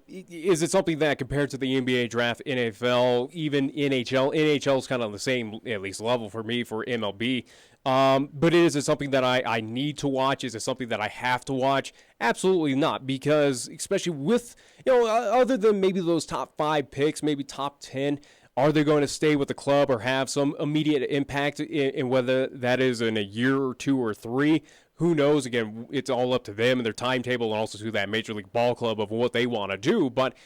Is it something that, compared to the NBA draft, NFL, even NHL is kind of the same, at least level for me for MLB. But is it something that I need to watch? Is it something that I have to watch? Absolutely not, because especially with, other than maybe those top 5 picks, maybe top 10, are they going to stay with the club or have some immediate impact in whether that is in a year or 2 or 3? Who knows? Again, it's all up to them and their timetable, and also to that Major League Ball Club of what they want to do. But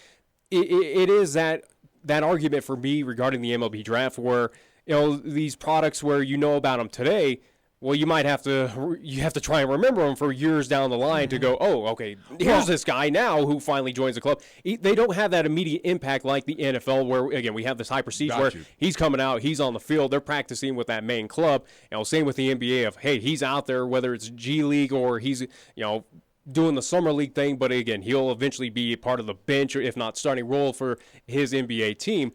it is that argument for me regarding the MLB draft where, these products where about them today, well, you have to try and remember them for years down the line to go, oh, okay, here's this guy now who finally joins the club. They don't have that immediate impact like the NFL where, again, we have this high prestige where he's coming out, he's on the field, they're practicing with that main club. Same with the NBA of, hey, he's out there, whether it's G League or he's, doing the summer league thing, but again, he'll eventually be a part of the bench or if not starting role for his NBA team.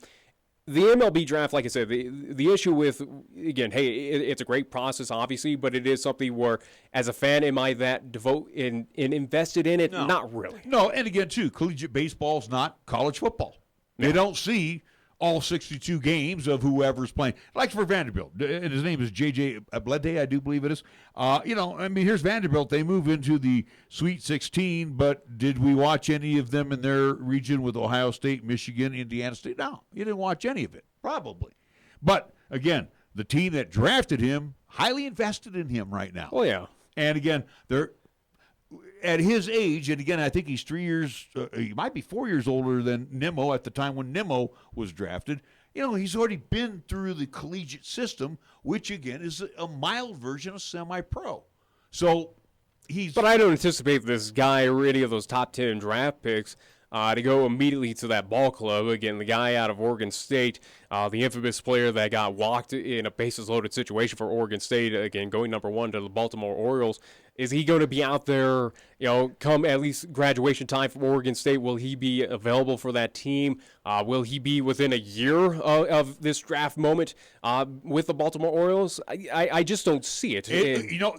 The MLB draft, like I said, the issue with, again, hey, it's a great process, obviously, but it is something where, as a fan, am I that devote and invested in it? No. Not really. No, and again, too, collegiate baseball is not college football. They don't see all 62 games of whoever's playing. Like for Vanderbilt, and his name is J.J. Blede, I do believe it is. Here's Vanderbilt. They move into the Sweet 16, but did we watch any of them in their region with Ohio State, Michigan, Indiana State? No, you didn't watch any of it, probably. But, again, the team that drafted him, highly invested in him right now. Oh, yeah. And, again, they're at his age, and again, I think he's 3 years, he might be 4 years older than Nimmo at the time when Nimmo was drafted. He's already been through the collegiate system, which, again, is a mild version of semi-pro. So But I don't anticipate this guy or any of those top 10 draft picks to go immediately to that ball club. Again, the guy out of Oregon State, the infamous player that got walked in a bases-loaded situation for Oregon State, again, going number 1 to the Baltimore Orioles. Is he going to be out there, come at least graduation time for Oregon State? Will he be available for that team? Will he be within a year of this draft moment with the Baltimore Orioles? I just don't see it.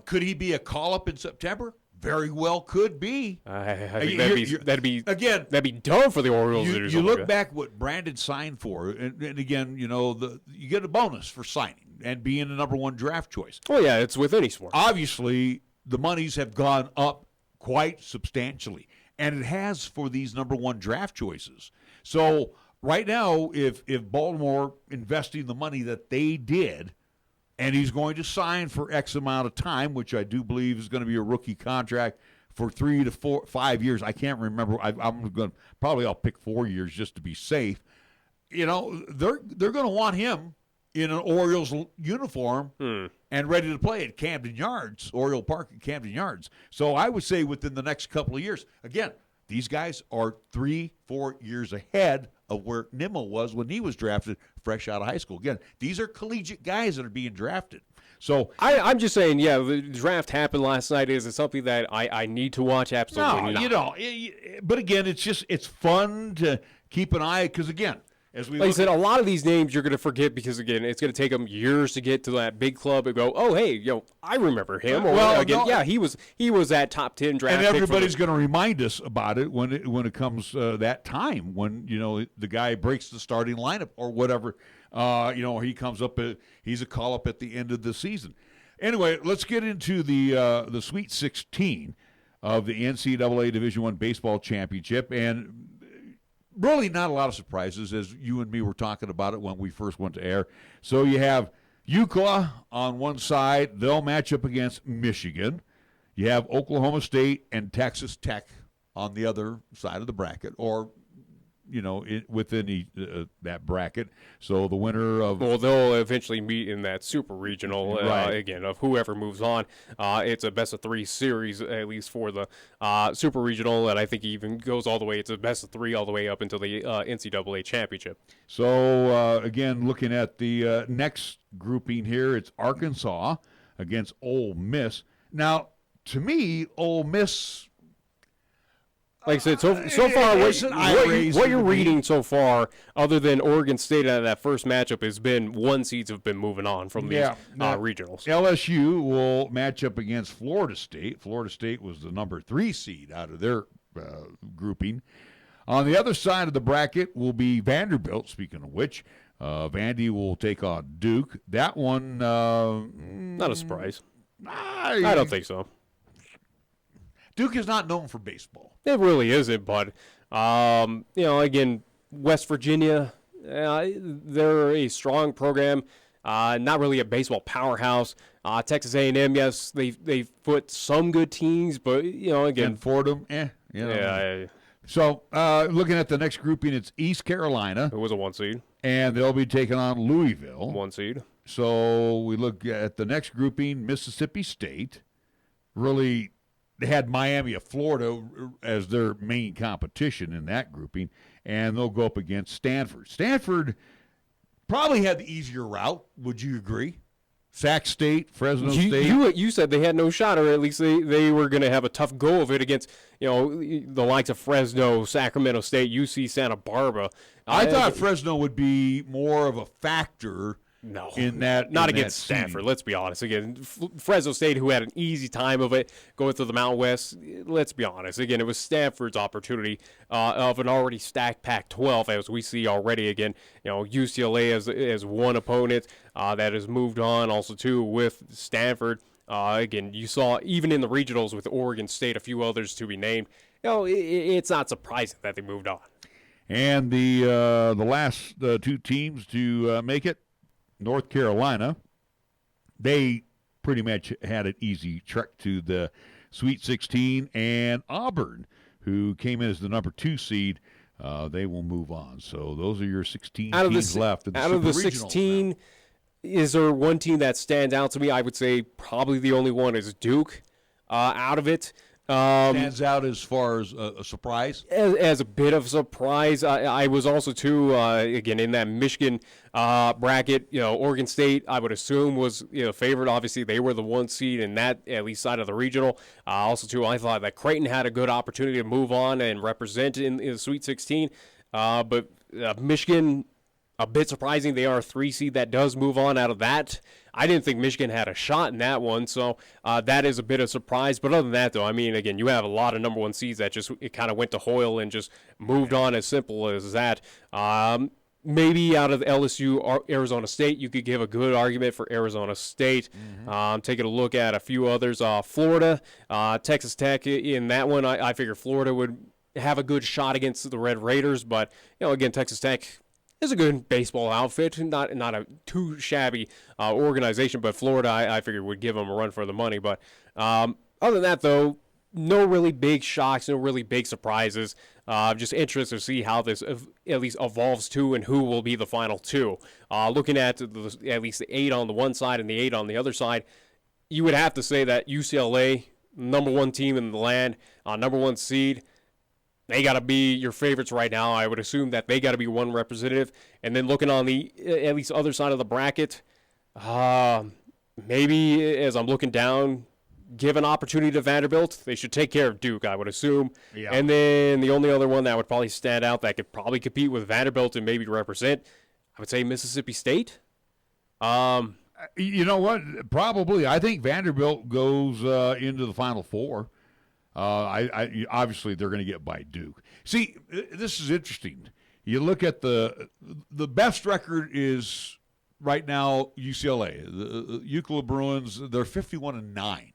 Could he be a call-up in September? Very well could be. I think that'd be dumb for the Orioles. You look back what Brandon signed for, and again, you get a bonus for signing and being the number 1 draft choice. Oh yeah, it's with any sport. Obviously, the monies have gone up quite substantially, and it has for these number 1 draft choices. So right now, if Baltimore investing the money that they did, and he's going to sign for X amount of time, which I do believe is going to be a rookie contract for 3 to 5 years. I can't remember. I'll pick 4 years just to be safe. They're going to want him in an Orioles uniform and ready to play at Camden Yards, Oriole Park at Camden Yards. So I would say within the next couple of years. Again, these guys are 3-4 years ahead of where Nimmo was when he was drafted fresh out of high school. Again, these are collegiate guys that are being drafted. So I'm just saying, the draft happened last night. Is it something that I need to watch? Absolutely not. But again, it's fun to keep an eye because, again, like I said, a lot of these names you're going to forget because, again, it's going to take them years to get to that big club and go, oh, hey, I remember him. He was that top 10 draft pick. And everybody's going to remind us about it when it comes that time when, the guy breaks the starting lineup or whatever. He comes up, he's a call-up at the end of the season. Anyway, let's get into the Sweet 16. of the NCAA Division I Baseball Championship. And really not a lot of surprises, as you and me were talking about it when we first went to air. So you have UCLA on one side. They'll match up against Michigan. You have Oklahoma State and Texas Tech on the other side of the bracket, or within that bracket. So the winner of... Well, they'll eventually meet in that super regional, again, of whoever moves on. It's a best-of-3 series, at least for the super regional, and I think it even goes all the way. It's a best-of-3 all the way up until the NCAA championship. So, again, looking at the next grouping here, it's Arkansas against Ole Miss. Now, to me, Ole Miss... Like I said, so far, what you're reading so far, other than Oregon State out of that first matchup, has been one seeds have been moving on from these regionals. LSU will match up against Florida State. Florida State was the number 3 seed out of their grouping. On the other side of the bracket will be Vanderbilt, speaking of which. Vandy will take on Duke. That one... not a surprise. I don't think so. Duke is not known for baseball. It really isn't, but, again, West Virginia, they're a strong program, not really a baseball powerhouse. Texas A&M, yes, they've put some good teams, but, again. And Fordham, So, looking at the next grouping, it's East Carolina. It was a 1 seed. And they'll be taking on Louisville. 1 seed. So, we look at the next grouping, Mississippi State. Really... They had Miami of Florida as their main competition in that grouping, and they'll go up against Stanford. Stanford probably had the easier route. Would you agree? Sac State, Fresno State. You said they had no shot, or at least they were going to have a tough go of it against the likes of Fresno, Sacramento State, UC Santa Barbara. I thought Fresno would be more of a factor. No, not against Stanford. Let's be honest. Again, Fresno State, who had an easy time of it going through the Mountain West. Let's be honest. Again, it was Stanford's opportunity of an already stacked Pac-12, as we see already. Again, UCLA as one opponent that has moved on. Also, too, with Stanford. Again, you saw even in the regionals with Oregon State, a few others to be named. It's not surprising that they moved on. And the last 2 teams to make it. North Carolina, they pretty much had an easy trek to the Sweet 16, and Auburn, who came in as the number 2 seed, they will move on. So those are your 16 teams left. Out of the 16, now. Is there one team that stands out to me? I would say probably the only one is Duke out of it. Stands out as far as a surprise? As a bit of surprise. I was also, too, again, in that Michigan bracket. Oregon State, I would assume, was favorite. Obviously, they were the 1 seed in that, at least, side of the regional. Also, too, I thought that Creighton had a good opportunity to move on and represent in the Sweet 16. But Michigan... a bit surprising. They are a 3 seed that does move on out of that. I didn't think Michigan had a shot in that one, so that is a bit of surprise. But other than that, though, I mean, again, you have a lot of number 1 seeds that just kind of went to Hoyle and just moved on as simple as that. Maybe out of LSU or Arizona State, you could give a good argument for Arizona State. Taking a look at a few others. Florida, Texas Tech in that one. I figure Florida would have a good shot against the Red Raiders, but, again, Texas Tech is a good baseball outfit, not a too shabby organization, but Florida, I figured, would give them a run for the money. But other than that, though, no really big shocks, no really big surprises. Just interested to see how this at least evolves to and who will be the final 2. Looking at at least the 8 on the one side and the 8 on the other side, you would have to say that UCLA, number 1 team in the land, number 1 seed, they got to be your favorites right now. I would assume that they got to be one representative. And then looking on the at least other side of the bracket, maybe as I'm looking down, give an opportunity to Vanderbilt. They should take care of Duke, I would assume. Yeah. And then the only other one that would probably stand out that could probably compete with Vanderbilt and maybe represent, I would say Mississippi State. You know what? Probably. I think Vanderbilt goes into the Final Four. I obviously they're going to get by Duke. See, this is interesting. You look at the best record is right now UCLA. The UCLA Bruins, they're 51-9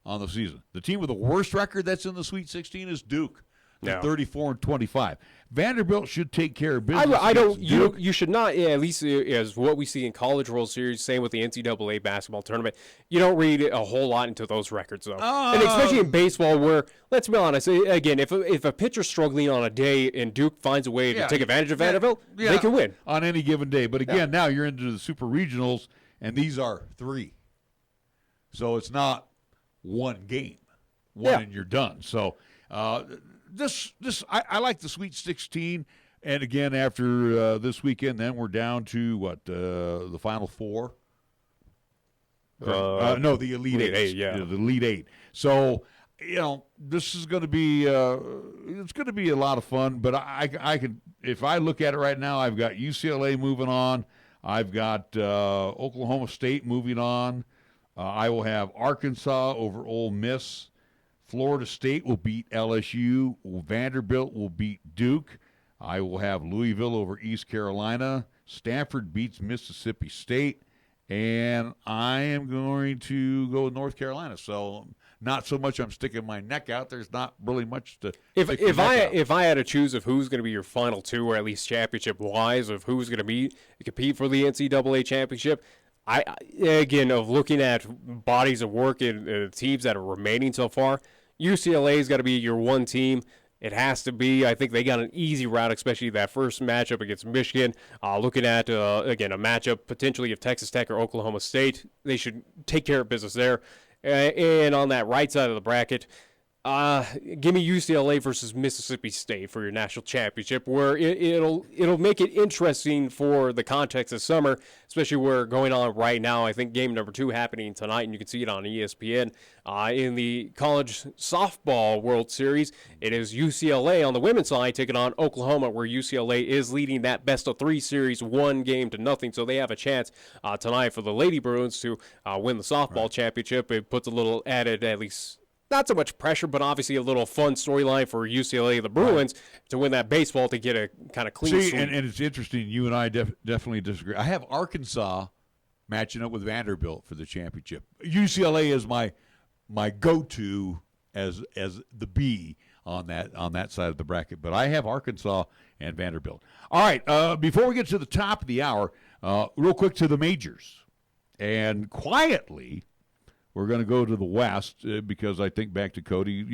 on the season. The team with the worst record that's in the Sweet 16 is Duke. Yeah. 34-25. Vanderbilt should take care of business. I don't. Duke. You should not. Yeah, at least as what we see in College World Series. Same with the NCAA basketball tournament. You don't read a whole lot into those records though, and especially in baseball, where let's be honest. Again, if a pitcher's struggling on a day and Duke finds a way to take advantage of Vanderbilt, they can win on any given day. But again, now you're into the super regionals, and these are 3. So it's not one game, and you're done. So. I like the Sweet 16, and again after this weekend, then we're down to the Final 4. No, the Elite Eight. The Elite Eight. So this is going to be it's going to be a lot of fun. But I can, if I look at it right now, I've got UCLA moving on. I've got Oklahoma State moving on. I will have Arkansas over Ole Miss. Florida State will beat LSU. Vanderbilt will beat Duke. I will have Louisville over East Carolina. Stanford beats Mississippi State. And I am going to go with North Carolina. So not so much I'm sticking my neck out. There's not really much to if I had to choose of who's going to be your final 2, or at least championship-wise, of who's going to compete for the NCAA championship, again, of looking at bodies of work and teams that are remaining so far, UCLA's got to be your one team. It has to be. I think they got an easy route, especially that first matchup against Michigan. Looking at, again, a matchup potentially of Texas Tech or Oklahoma State. They should take care of business there. And on that right side of the bracket, give me UCLA versus Mississippi State for your national championship, where it'll make it interesting for the context of summer, especially where going on right now. I think game number 2 happening tonight, and you can see it on ESPN. In the college softball World Series, it is UCLA on the women's side taking on Oklahoma, where UCLA is leading that best-of-3 series 1-0. So they have a chance tonight for the Lady Bruins to win the softball championship. It puts a little added, at least, not so much pressure, but obviously a little fun storyline for UCLA, the Bruins, to win that baseball to get a kind of clean sweep. And it's interesting. You and I definitely disagree. I have Arkansas matching up with Vanderbilt for the championship. UCLA is my go-to as the B on that side of the bracket, but I have Arkansas and Vanderbilt. All right, before we get to the top of the hour, real quick to the majors. And quietly, we're going to go to the West because I think back to Cody,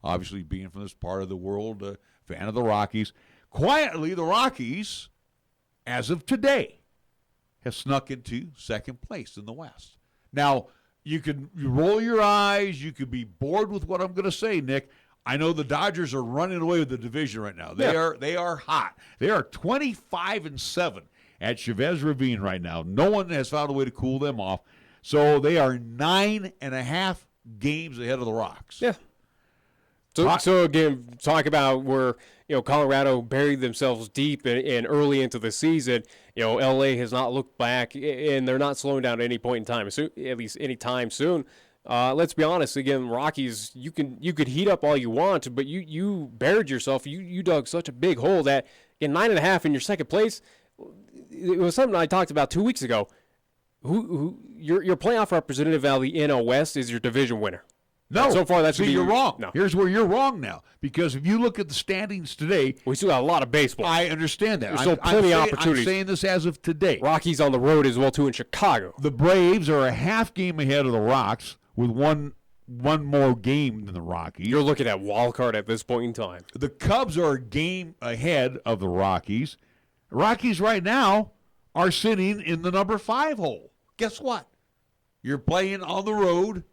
obviously being from this part of the world, fan of the Rockies. Quietly, the Rockies, as of today, have snuck into second place in the West. Now, you roll your eyes. You could be bored with what I'm going to say, Nick. I know the Dodgers are running away with the division right now. They are hot. They are 25-7 at Chavez Ravine right now. No one has found a way to cool them off. So they are 9.5 games ahead of the Rocks. Yeah. So again, talk about where Colorado buried themselves deep and early into the season. LA has not looked back, and they're not slowing down at any point in time, at least any time soon. Let's be honest. Again, Rockies, you could heat up all you want, but you buried yourself. You dug such a big hole that in 9.5 in your second place. It was something I talked about 2 weeks ago. Who your playoff representative out of the NL West is your division winner. No, so far that's you're wrong. No. Here's where you're wrong now, because if you look at the standings today, we still got a lot of baseball. I understand that. There's still plenty of opportunities. I'm saying this as of today. Rockies on the road as well too in Chicago. The Braves are a half game ahead of the Rocks with one more game than the Rockies. You're looking at wild card at this point in time. The Cubs are a game ahead of the Rockies. The Rockies right now are sitting in the number 5 hole. Guess what? You're playing on the road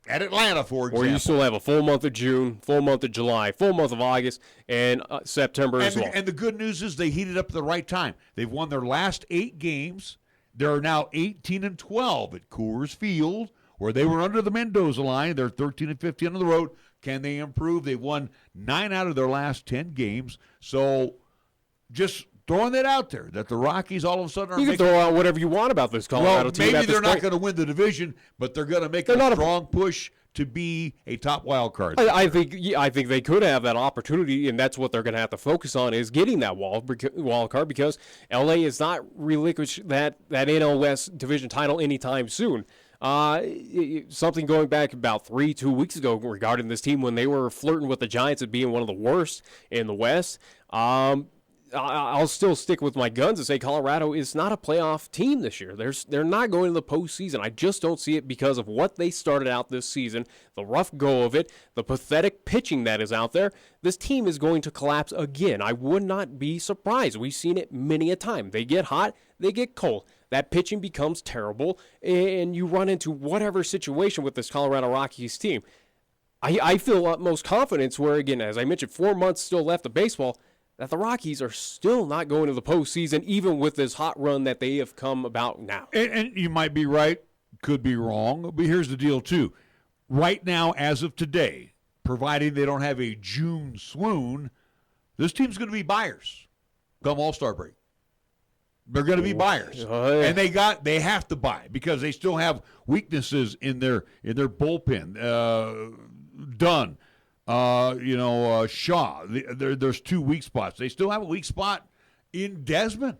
at Atlanta, for example. Or you still have a full month of June, full month of July, full month of August, and September as well. And the good news is they heated up at the right time. They've won their last 8 games. They're now 18-12 at Coors Field, where they were under the Mendoza line. They're 13-15 on the road. Can they improve? They've won 9 out of their last 10 games. So just throwing that out there, that the Rockies all of a sudden are You can throw out whatever you want about this Colorado team. Maybe they're not going to win the division, but they're going to make a strong push to be a top wild card. I think they could have that opportunity, and that's what they're going to have to focus on, is getting that wild card, because LA is not relinquish that NL West division title anytime soon. something going back about 2 weeks ago regarding this team when they were flirting with the Giants of being one of the worst in the West. I'll still stick with my guns and say Colorado is not a playoff team this year. They're not going to the postseason. I just don't see it because of what they started out this season, the rough go of it, the pathetic pitching that is out there. This team is going to collapse again. I would not be surprised. We've seen it many a time. They get hot, they get cold. That pitching becomes terrible, and you run into whatever situation with this Colorado Rockies team. I feel utmost confidence where, again, as I mentioned, 4 months still left of baseball, that the Rockies are still not going to the postseason, even with this hot run that they have come about now. And you might be right, could be wrong, but here's the deal, too. Right now, as of today, providing they don't have a June swoon, this team's going to be buyers come All-Star break. They're going to be buyers. And they have to buy because they still have weaknesses in their bullpen. Dunn. Shaw. There's 2 weak spots. They still have a weak spot in Desmond.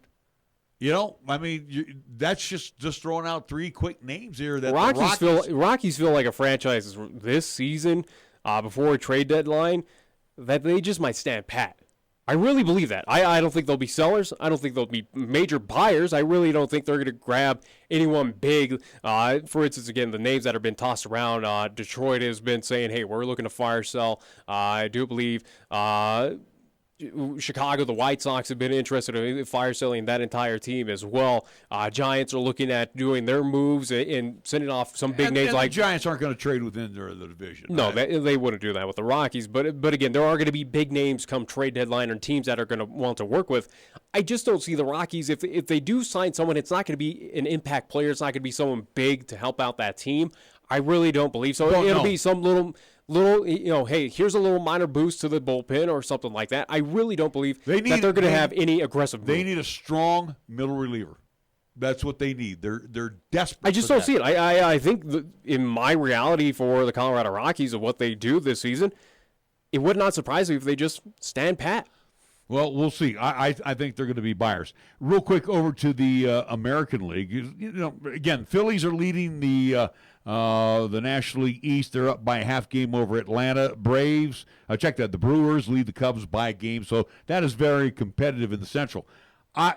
That's just throwing out 3 quick names here. That Rockies feel like a franchise this season, before a trade deadline, that they just might stand pat. I really believe that. I don't think they'll be sellers. I don't think they'll be major buyers. I really don't think they're going to grab anyone big. For instance, again, the names that have been tossed around, Detroit has been saying, hey, we're looking to fire sell. I do believe Chicago, the White Sox have been interested in fire selling that entire team as well. Giants are looking at doing their moves and sending off some big names. The Giants aren't going to trade within the division. No, right? they wouldn't do that with the Rockies. But again, there are going to be big names come trade deadline and teams that are going to want to work with. I just don't see the Rockies. If they do sign someone, it's not going to be an impact player. It's not going to be someone big to help out that team. I really don't believe so. It'll be some little, hey, here's a little minor boost to the bullpen or something like that. I really don't believe that they're going to have any aggressive move. They need a strong middle reliever. That's what they need. They're desperate. I just don't see it. I think in my reality for the Colorado Rockies of what they do this season, it would not surprise me if they just stand pat. Well, we'll see. I think they're going to be buyers. Real quick over to the American League. Again, Phillies are leading the National League East. They're up by a half game over Atlanta. Braves, check that. The Brewers lead the Cubs by a game. So that is very competitive in the Central. I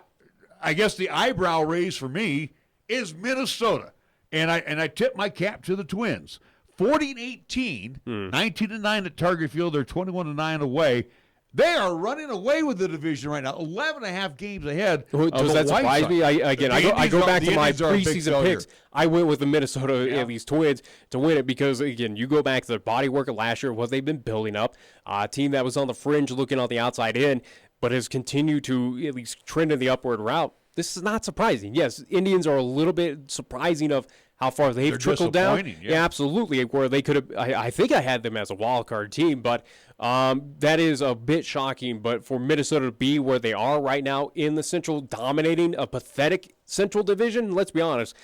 guess the eyebrow raise for me is Minnesota. And I tip my cap to the Twins. 40-18, 19-9 at Target Field. They're 21-9 away. They are running away with the division right now. 11.5 games ahead. Does that surprise me? I go back to my preseason picks. I went with the Minnesota at least Twins to win it because, again, you go back to their body work of last year, what they've been building up. A team that was on the fringe looking on the outside in, but has continued to at least trend in the upward route. This is not surprising. Yes, Indians are a little bit surprising of how far they've trickled down. Yeah, absolutely. Where they could have, I think I had them as a wild card team, but that is a bit shocking. But for Minnesota to be where they are right now in the Central, dominating a pathetic Central division, let's be honest,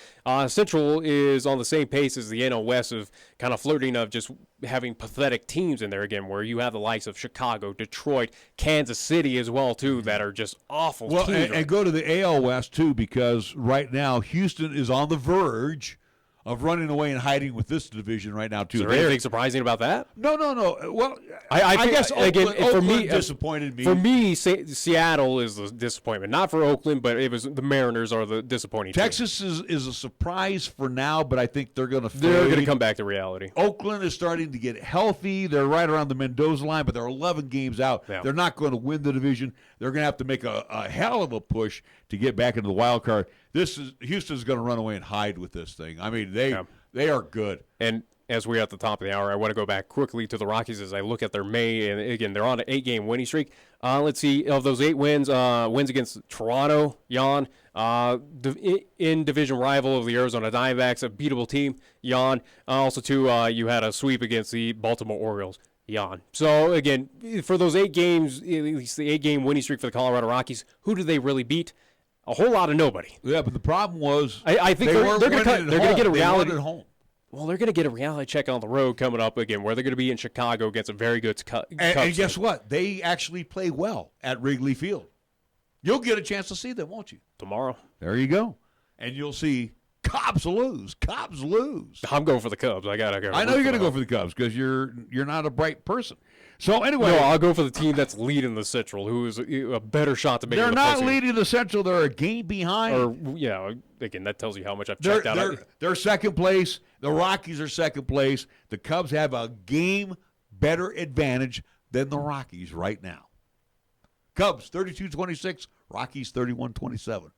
Central is on the same pace as the NL West of kind of flirting of just having pathetic teams in there again, where you have the likes of Chicago, Detroit, Kansas City as well, too, that are just awful teams. Well, and go to the AL West, too, because right now Houston is on the verge of running away and hiding with this division right now, too. Is there anything surprising about that? No. Well, I guess Oakland, for me, disappointed me. For me, Seattle is the disappointment. Not for Oakland, but it was the Mariners are the disappointing Texas team. is a surprise for now, but I think they're going to fade. They're going to come back to reality. Oakland is starting to get healthy. They're right around the Mendoza line, but they're 11 games out. Yeah. They're not going to win the division. They're going to have to make a hell of a push to get back into the wild card. Houston's going to run away and hide with this thing. I mean, they are good. And as we're at the top of the hour, I want to go back quickly to the Rockies as I look at their May. And, again, they're on an 8-game winning streak. Let's see. Of those 8 wins, wins against Toronto, Jan, in division rival of the Arizona Diamondbacks, a beatable team, Jan. Also, too, you had a sweep against the Baltimore Orioles, Jan. So, again, for those 8 games, at least the 8-game winning streak for the Colorado Rockies, who did they really beat? A whole lot of nobody. Yeah, but the problem was I think they're going to get a reality. At home. Well, they're going to get a reality check on the road coming up again, where they're going to be in Chicago against a very good Cubs. And guess what? They actually play well at Wrigley Field. You'll get a chance to see them, won't you? Tomorrow. There you go. And you'll see Cubs lose. Cubs lose. I'm going for the Cubs. I know you're going to go for the Cubs because you're not a bright person. So anyway, no, I'll go for the team that's leading the Central, who is a better shot to make. They're not leading the Central. They're a game behind. Or again, that tells you how much I've checked out. They're second place. The Rockies are second place. The Cubs have a game better advantage than the Rockies right now. Cubs 32-26, Rockies 31-27.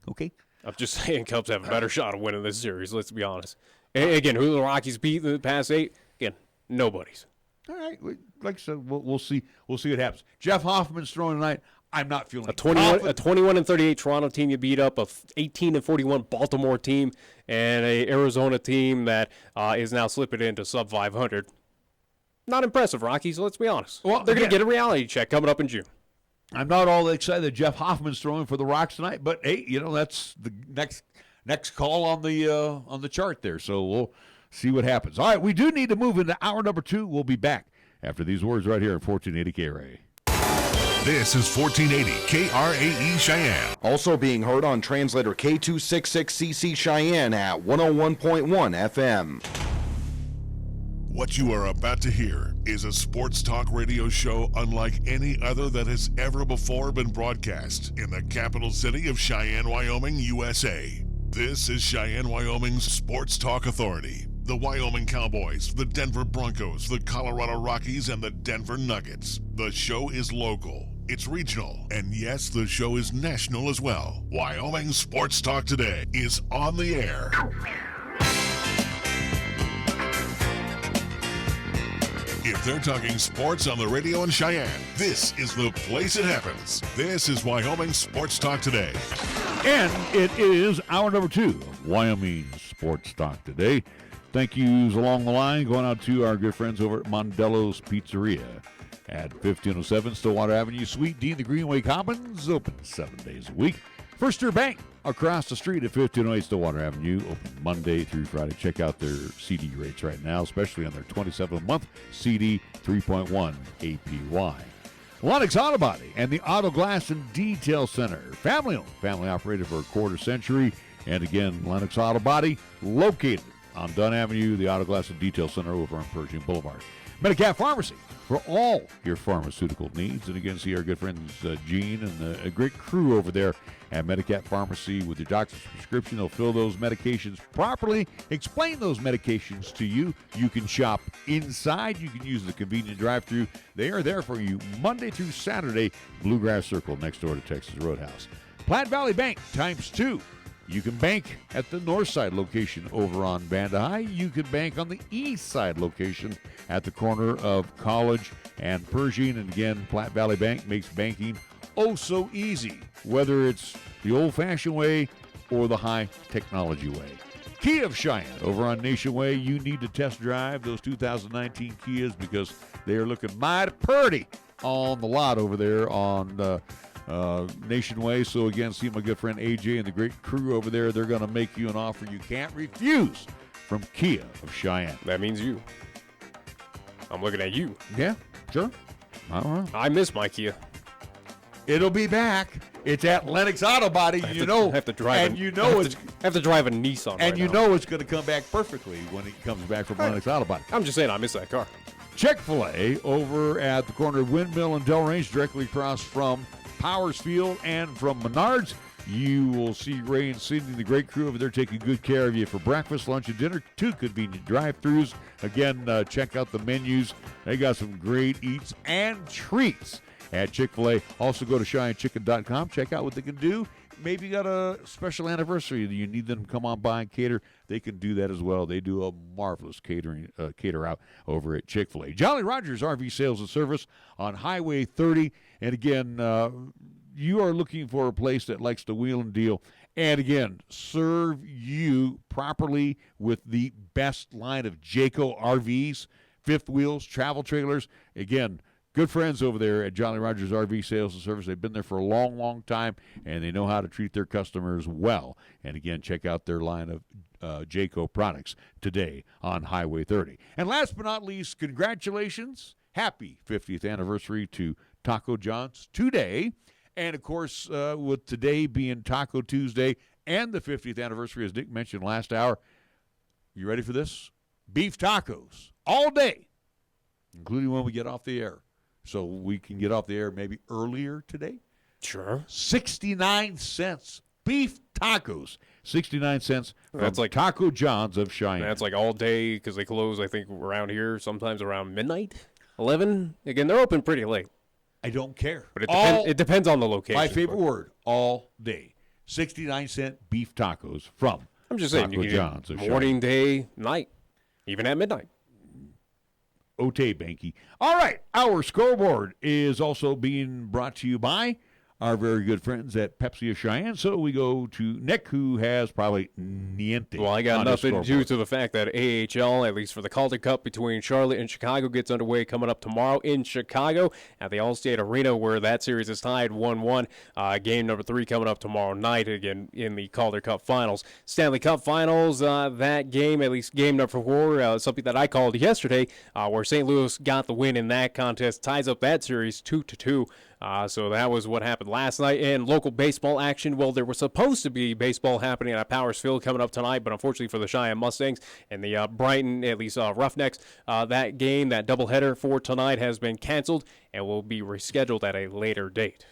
Okay. I'm just saying, Cubs have a better shot of winning this series. Let's be honest. And again, who the Rockies beat in the past 8? Again, nobody's. All right, like I said, we'll see. We'll see what happens. Jeff Hoffman's throwing tonight. I'm not feeling a 21-38 Toronto team you beat up, a 18-41 Baltimore team, and a Arizona team that is now slipping into sub 500. Not impressive, Rockies. Let's be honest. Well, they're going to get a reality check coming up in June. I'm not all that excited that Jeff Hoffman's throwing for the Rocks tonight, but hey, that's the next call on the chart there. So we'll see what happens. All right, we do need to move into hour number 2. We'll be back after these words right here at 1480 KRAE. This is 1480 KRAE Cheyenne. Also being heard on translator K266CC Cheyenne at 101.1 FM. What you are about to hear is a sports talk radio show unlike any other that has ever before been broadcast in the capital city of Cheyenne, Wyoming, USA. This is Cheyenne, Wyoming's Sports Talk Authority. The Wyoming Cowboys, the Denver Broncos, the Colorado Rockies, and the Denver Nuggets. The show is local, it's regional, and yes, the show is national as well. Wyoming Sports Talk Today is on the air. If they're talking sports on the radio in Cheyenne, this is the place it happens. This is Wyoming Sports Talk Today. And it is hour number 2 of Wyoming Sports Talk Today. Thank yous along the line going out to our good friends over at Mondello's Pizzeria at 1507 Stillwater Avenue, Suite D in the Greenway Commons, open 7 days a week. First Year Bank across the street at 1508 Stillwater Avenue, open Monday through Friday. Check out their CD rates right now, especially on their 27-month CD 3.1 APY. Lennox Auto Body and the Auto Glass and Detail Center. Family-owned, family-operated for a quarter century. And again, Lennox Auto Body, located on Dunn Avenue, the Auto Glass and Detail Center over on Pershing Boulevard. Medicap Pharmacy for all your pharmaceutical needs. And again, see our good friends Gene and a great crew over there at Medicap Pharmacy with your doctor's prescription. They'll fill those medications properly, explain those medications to you. You can shop inside. You can use the convenient drive-thru. They are there for you Monday through Saturday, Bluegrass Circle next door to Texas Roadhouse. Platte Valley Bank ×2. You can bank at the north side location over on Banda High. You can bank on the east side location at the corner of College and Pershing. And again, Platte Valley Bank makes banking oh so easy, whether it's the old-fashioned way or the high technology way. Kia of Cheyenne over on Nation Way. You need to test drive those 2019 Kias because they are looking mighty pretty on the lot over there on Nation Way. So again, see my good friend AJ and the great crew over there. They're going to make you an offer you can't refuse from Kia of Cheyenne. That means you. I'm looking at you. Yeah, sure. All right. I miss my Kia. It'll be back. It's at Lennox Auto Body. I have to a drive a Nissan. And you know it's going to come back perfectly when it comes back from Lennox Auto Body. I'm just saying I miss that car. Chick-fil-A over at the corner of Windmill and Delrange, directly across from Powers Field and from Menards. You will see Ray and Cindy, the great crew over there, taking good care of you for breakfast, lunch, and dinner. 2 convenient drive-thrus. Again, check out the menus. They got some great eats and treats at Chick-fil-A. Also go to CheyenneChicken.com. Check out what they can do. Maybe you got a special anniversary that you need them to come on by and cater. They can do that as well. They do a marvelous cater out over at Chick-fil-A. Jolly Rogers RV Sales and Service on Highway 30. And again, you are looking for a place that likes to wheel and deal. And again, serve you properly with the best line of Jayco RVs, fifth wheels, travel trailers. Again, good friends over there at Jolly Rogers RV Sales and Service. They've been there for a long, long time, and they know how to treat their customers well. And again, check out their line of Jayco products today on Highway 30. And last but not least, congratulations. Happy 50th anniversary to Taco John's today. And, of course, with today being Taco Tuesday, and the 50th anniversary, as Dick mentioned last hour. You ready for this? Beef tacos all day, including when we get off the air. So we can get off the air maybe earlier today. Sure. 69 cents. Beef tacos. 69 cents from That's like Taco John's of Cheyenne. That's like all day because they close, I think, around here sometimes around midnight, 11. Again, they're open pretty late. I don't care. But it depends on the location. My favorite word, all day. 69-cent beef tacos from I'm just saying, Taco you John's can of eat morning, Cheyenne. day, night, even at midnight. Ote Banky. All right, our scoreboard is also being brought to you by our very good friends at Pepsi of Cheyenne. So we go to Nick, who has probably niente. Well, I got on his nothing due scoreboard. to the fact that AHL, at least for the Calder Cup between Charlotte and Chicago, gets underway coming up tomorrow in Chicago at the Allstate Arena, where that series is tied 1-1. Game number 3 coming up tomorrow night, again, in the Calder Cup Finals. Stanley Cup Finals, that game, at least game number 4, something that I called yesterday, where St. Louis got the win in that contest, ties up that series 2-2. So that was what happened last night. And local baseball action, well, there was supposed to be baseball happening at Powers Field coming up tonight, but unfortunately for the Cheyenne Mustangs and the Brighton, at least Roughnecks, that game, that doubleheader for tonight has been canceled and will be rescheduled at a later date.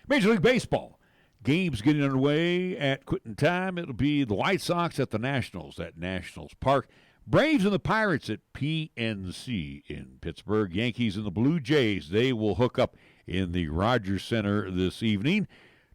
Major League Baseball. Games getting underway at quitting time. It'll be the White Sox at the Nationals at Nationals Park. Braves and the Pirates at PNC in Pittsburgh. Yankees and the Blue Jays, they will hook up in the Rogers Center this evening.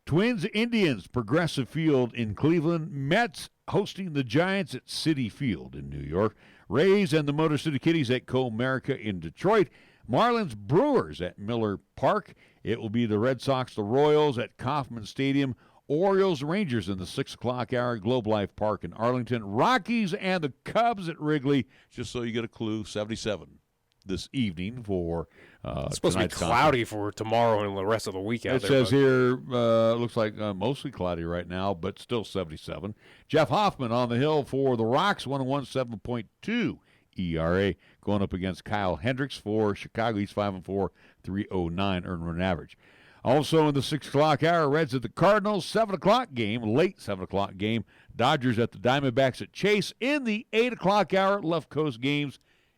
Twins Indians, Progressive Field in Cleveland. Mets hosting the Giants at Citi Field in New York. Rays and the Motor City Kitties at Comerica in Detroit. Marlins Brewers at Miller Park. It will be the Red Sox, the Royals at Kauffman Stadium. Orioles Rangers in the 6 o'clock hour at Globe Life Park in Arlington. Rockies and the Cubs at Wrigley, just so you get a clue, 77 this evening for It's supposed to be cloudy for tomorrow and the rest of the week out it there. says here, looks like mostly cloudy right now, but still 77. Jeff Hoffman on the hill for the Rocks, 1-1-7.2 ERA, going up against Kyle Hendricks for Chicago. He's 5-4, 3.09 earned run average. Also in the 6 o'clock hour, Reds at the Cardinals, 7 o'clock game, late 7 o'clock game. Dodgers at the Diamondbacks at Chase. In the 8 o'clock hour, left coast games.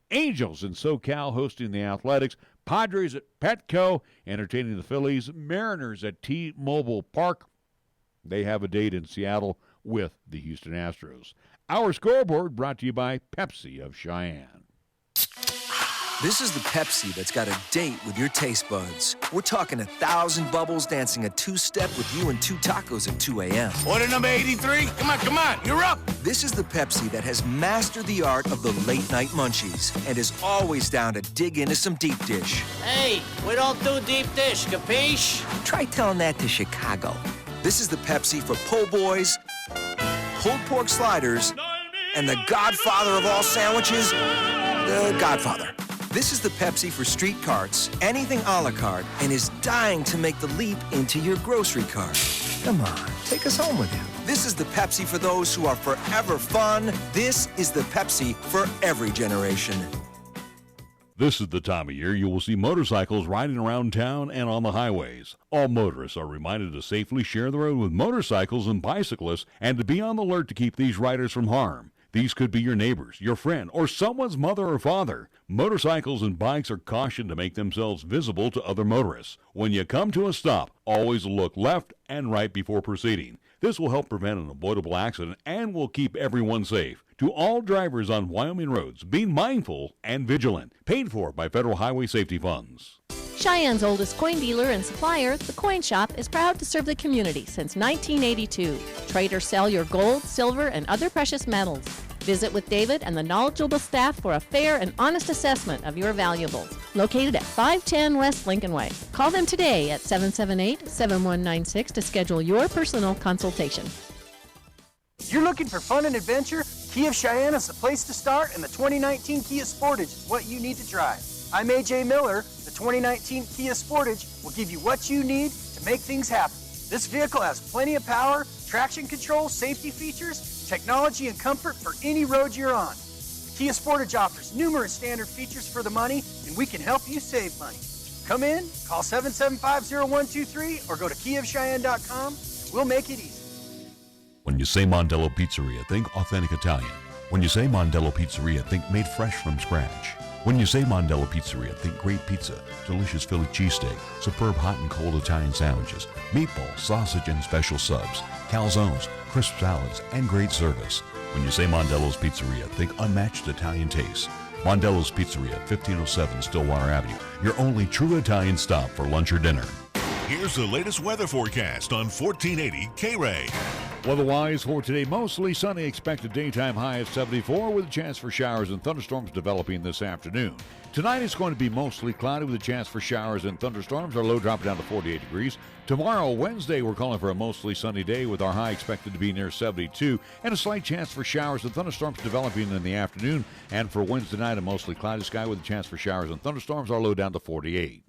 Angels in SoCal hosting the Athletics. Padres at Petco entertaining the Phillies. Mariners at T-Mobile Park. They have a date in Seattle with the Houston Astros. Our scoreboard brought to you by Pepsi of Cheyenne. This is the Pepsi that's got a date with your taste buds. We're talking 1,000 bubbles dancing a two-step with you and 2 tacos at 2 a.m. Order number 83. Come on, you're up. This is the Pepsi that has mastered the art of the late-night munchies and is always down to dig into some deep dish. Hey, we don't do deep dish, capiche? Try telling that to Chicago. This is the Pepsi for po' boys, pulled pork sliders, and the godfather of all sandwiches, the Godfather. This is the Pepsi for street carts, anything a la carte, and is dying to make the leap into your grocery cart. Come on, take us home with you. This is the Pepsi for those who are forever fun. This is the Pepsi for every generation. This is the time of year you will see motorcycles riding around town and on the highways. All motorists are reminded to safely share the road with motorcycles and bicyclists and to be on the alert to keep these riders from harm. These could be your neighbors, your friend, or someone's mother or father. Motorcycles and bikes are cautioned to make themselves visible to other motorists. When you come to a stop, always look left and right before proceeding. This will help prevent an avoidable accident and will keep everyone safe. To all drivers on Wyoming roads, be mindful and vigilant. Paid for by Federal Highway Safety Funds. Cheyenne's oldest coin dealer and supplier, The Coin Shop, is proud to serve the community since 1982. Trade or sell your gold, silver, and other precious metals. Visit with David and the knowledgeable staff for a fair and honest assessment of your valuables. Located at 510 West Lincoln Way. Call them today at 778-7196 to schedule your personal consultation. You're looking for fun and adventure? Kia of Cheyenne is the place to start, and the 2019 Kia Sportage is what you need to drive. I'm AJ Miller. The 2019 Kia Sportage will give you what you need to make things happen. This vehicle has plenty of power, traction control, safety features, technology, and comfort for any road you're on. The Kia Sportage offers numerous standard features for the money, and we can help you save money. Come in, call 775-0123, or go to KiaofCheyenne.com. We'll make it easy. When you say Mondello Pizzeria, think authentic Italian. When you say Mondello Pizzeria, think made fresh from scratch. When you say Mondello Pizzeria, think great pizza, delicious Philly cheesesteak, superb hot and cold Italian sandwiches, meatballs, sausage, and special subs, calzones, crisp salads, and great service. When you say Mondello's Pizzeria, think unmatched Italian taste. Mondello's Pizzeria, 1507 Stillwater Avenue, your only true Italian stop for lunch or dinner. Here's the latest weather forecast on 1480 KRAE. Weather-wise for today, mostly sunny, expected daytime high of 74 with a chance for showers and thunderstorms developing this afternoon. Tonight it's going to be mostly cloudy with a chance for showers and thunderstorms. Our low dropping down to 48 degrees. Tomorrow, Wednesday, we're calling for a mostly sunny day with our high expected to be near 72 and a slight chance for showers and thunderstorms developing in the afternoon. And for Wednesday night, a mostly cloudy sky with a chance for showers and thunderstorms. Our low down to 48.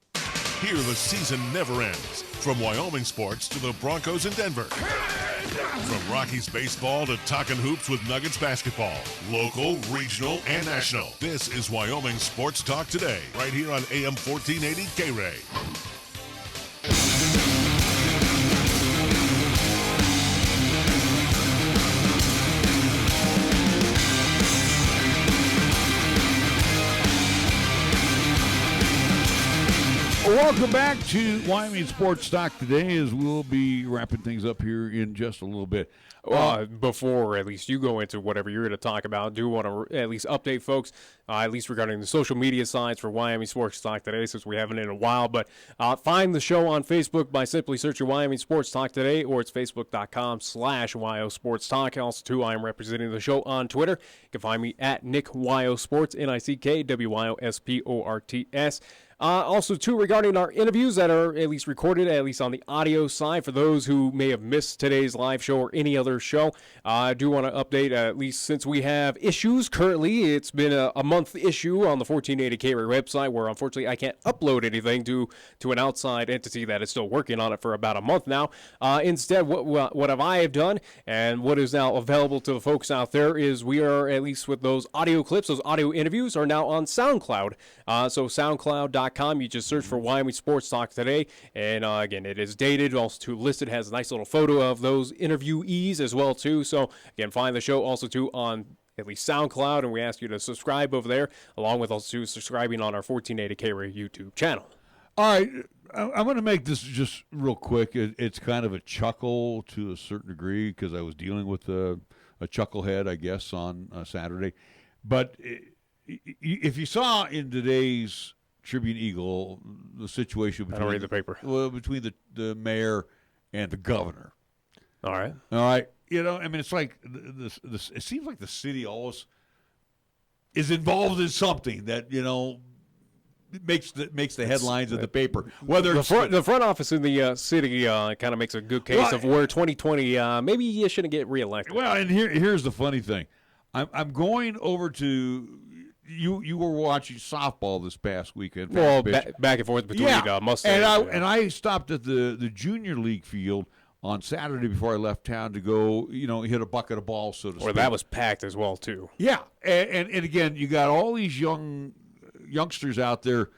Here the season never ends. From Wyoming sports to the Broncos in Denver. From Rockies baseball to talking hoops with Nuggets basketball. Local, regional, and national. This is Wyoming Sports Talk Today, right here on AM 1480 KRAE. Welcome back to Wyoming Sports Talk Today, as we'll be wrapping things up here in just a little bit. Before at least you go into whatever you're going to talk about, do want to at least update folks, at least regarding the social media sites for Wyoming Sports Talk Today, since we haven't in a while. But find the show on Facebook by simply searching Wyoming Sports Talk Today, or it's facebook.com/WYO Sports Talk. Also, too, I am representing the show on Twitter. You can find me at Nick Wyo Sports, NickWyoSports. Also, too, regarding our interviews that are at least recorded, at least on the audio side, for those who may have missed today's live show or any other show, I do want to update, at least since we have issues currently. It's been a month issue on the 1480 KRAE website where, unfortunately, I can't upload anything to an outside entity that is still working on it for about a month now. Instead, what have I done, and what is now available to the folks out there, is we are, at least with those audio clips, those audio interviews, are now on SoundCloud. So SoundCloud.com. You just search for Wyoming Sports Talk Today, and again, it is dated. Also, too, listed has a nice little photo of those interviewees as well, too. So again, find the show also too on at least SoundCloud, and we ask you to subscribe over there, along with also subscribing on our 1480 KRAE YouTube channel. All right, I'm going to make this just real quick. It's kind of a chuckle to a certain degree because I was dealing with a chucklehead, I guess, on Saturday. But if you saw in today's Tribune Eagle the situation between, I don't read the paper. Between the mayor and the governor. All right. You know, I mean, it's like this. It seems like the city always is involved in something that, you know, makes the headlines of the paper. Whether the front office in the city kind of makes a good case of where 2020 maybe you shouldn't get reelected. Well, and here's the funny thing. I'm going over to. You were watching softball this past weekend. Well, back and forth between Mustangs. And I stopped at the junior league field on Saturday before I left town to go, you know, hit a bucket of balls, so to speak. Or that was packed as well, too. Yeah, and again, you got all these youngsters out there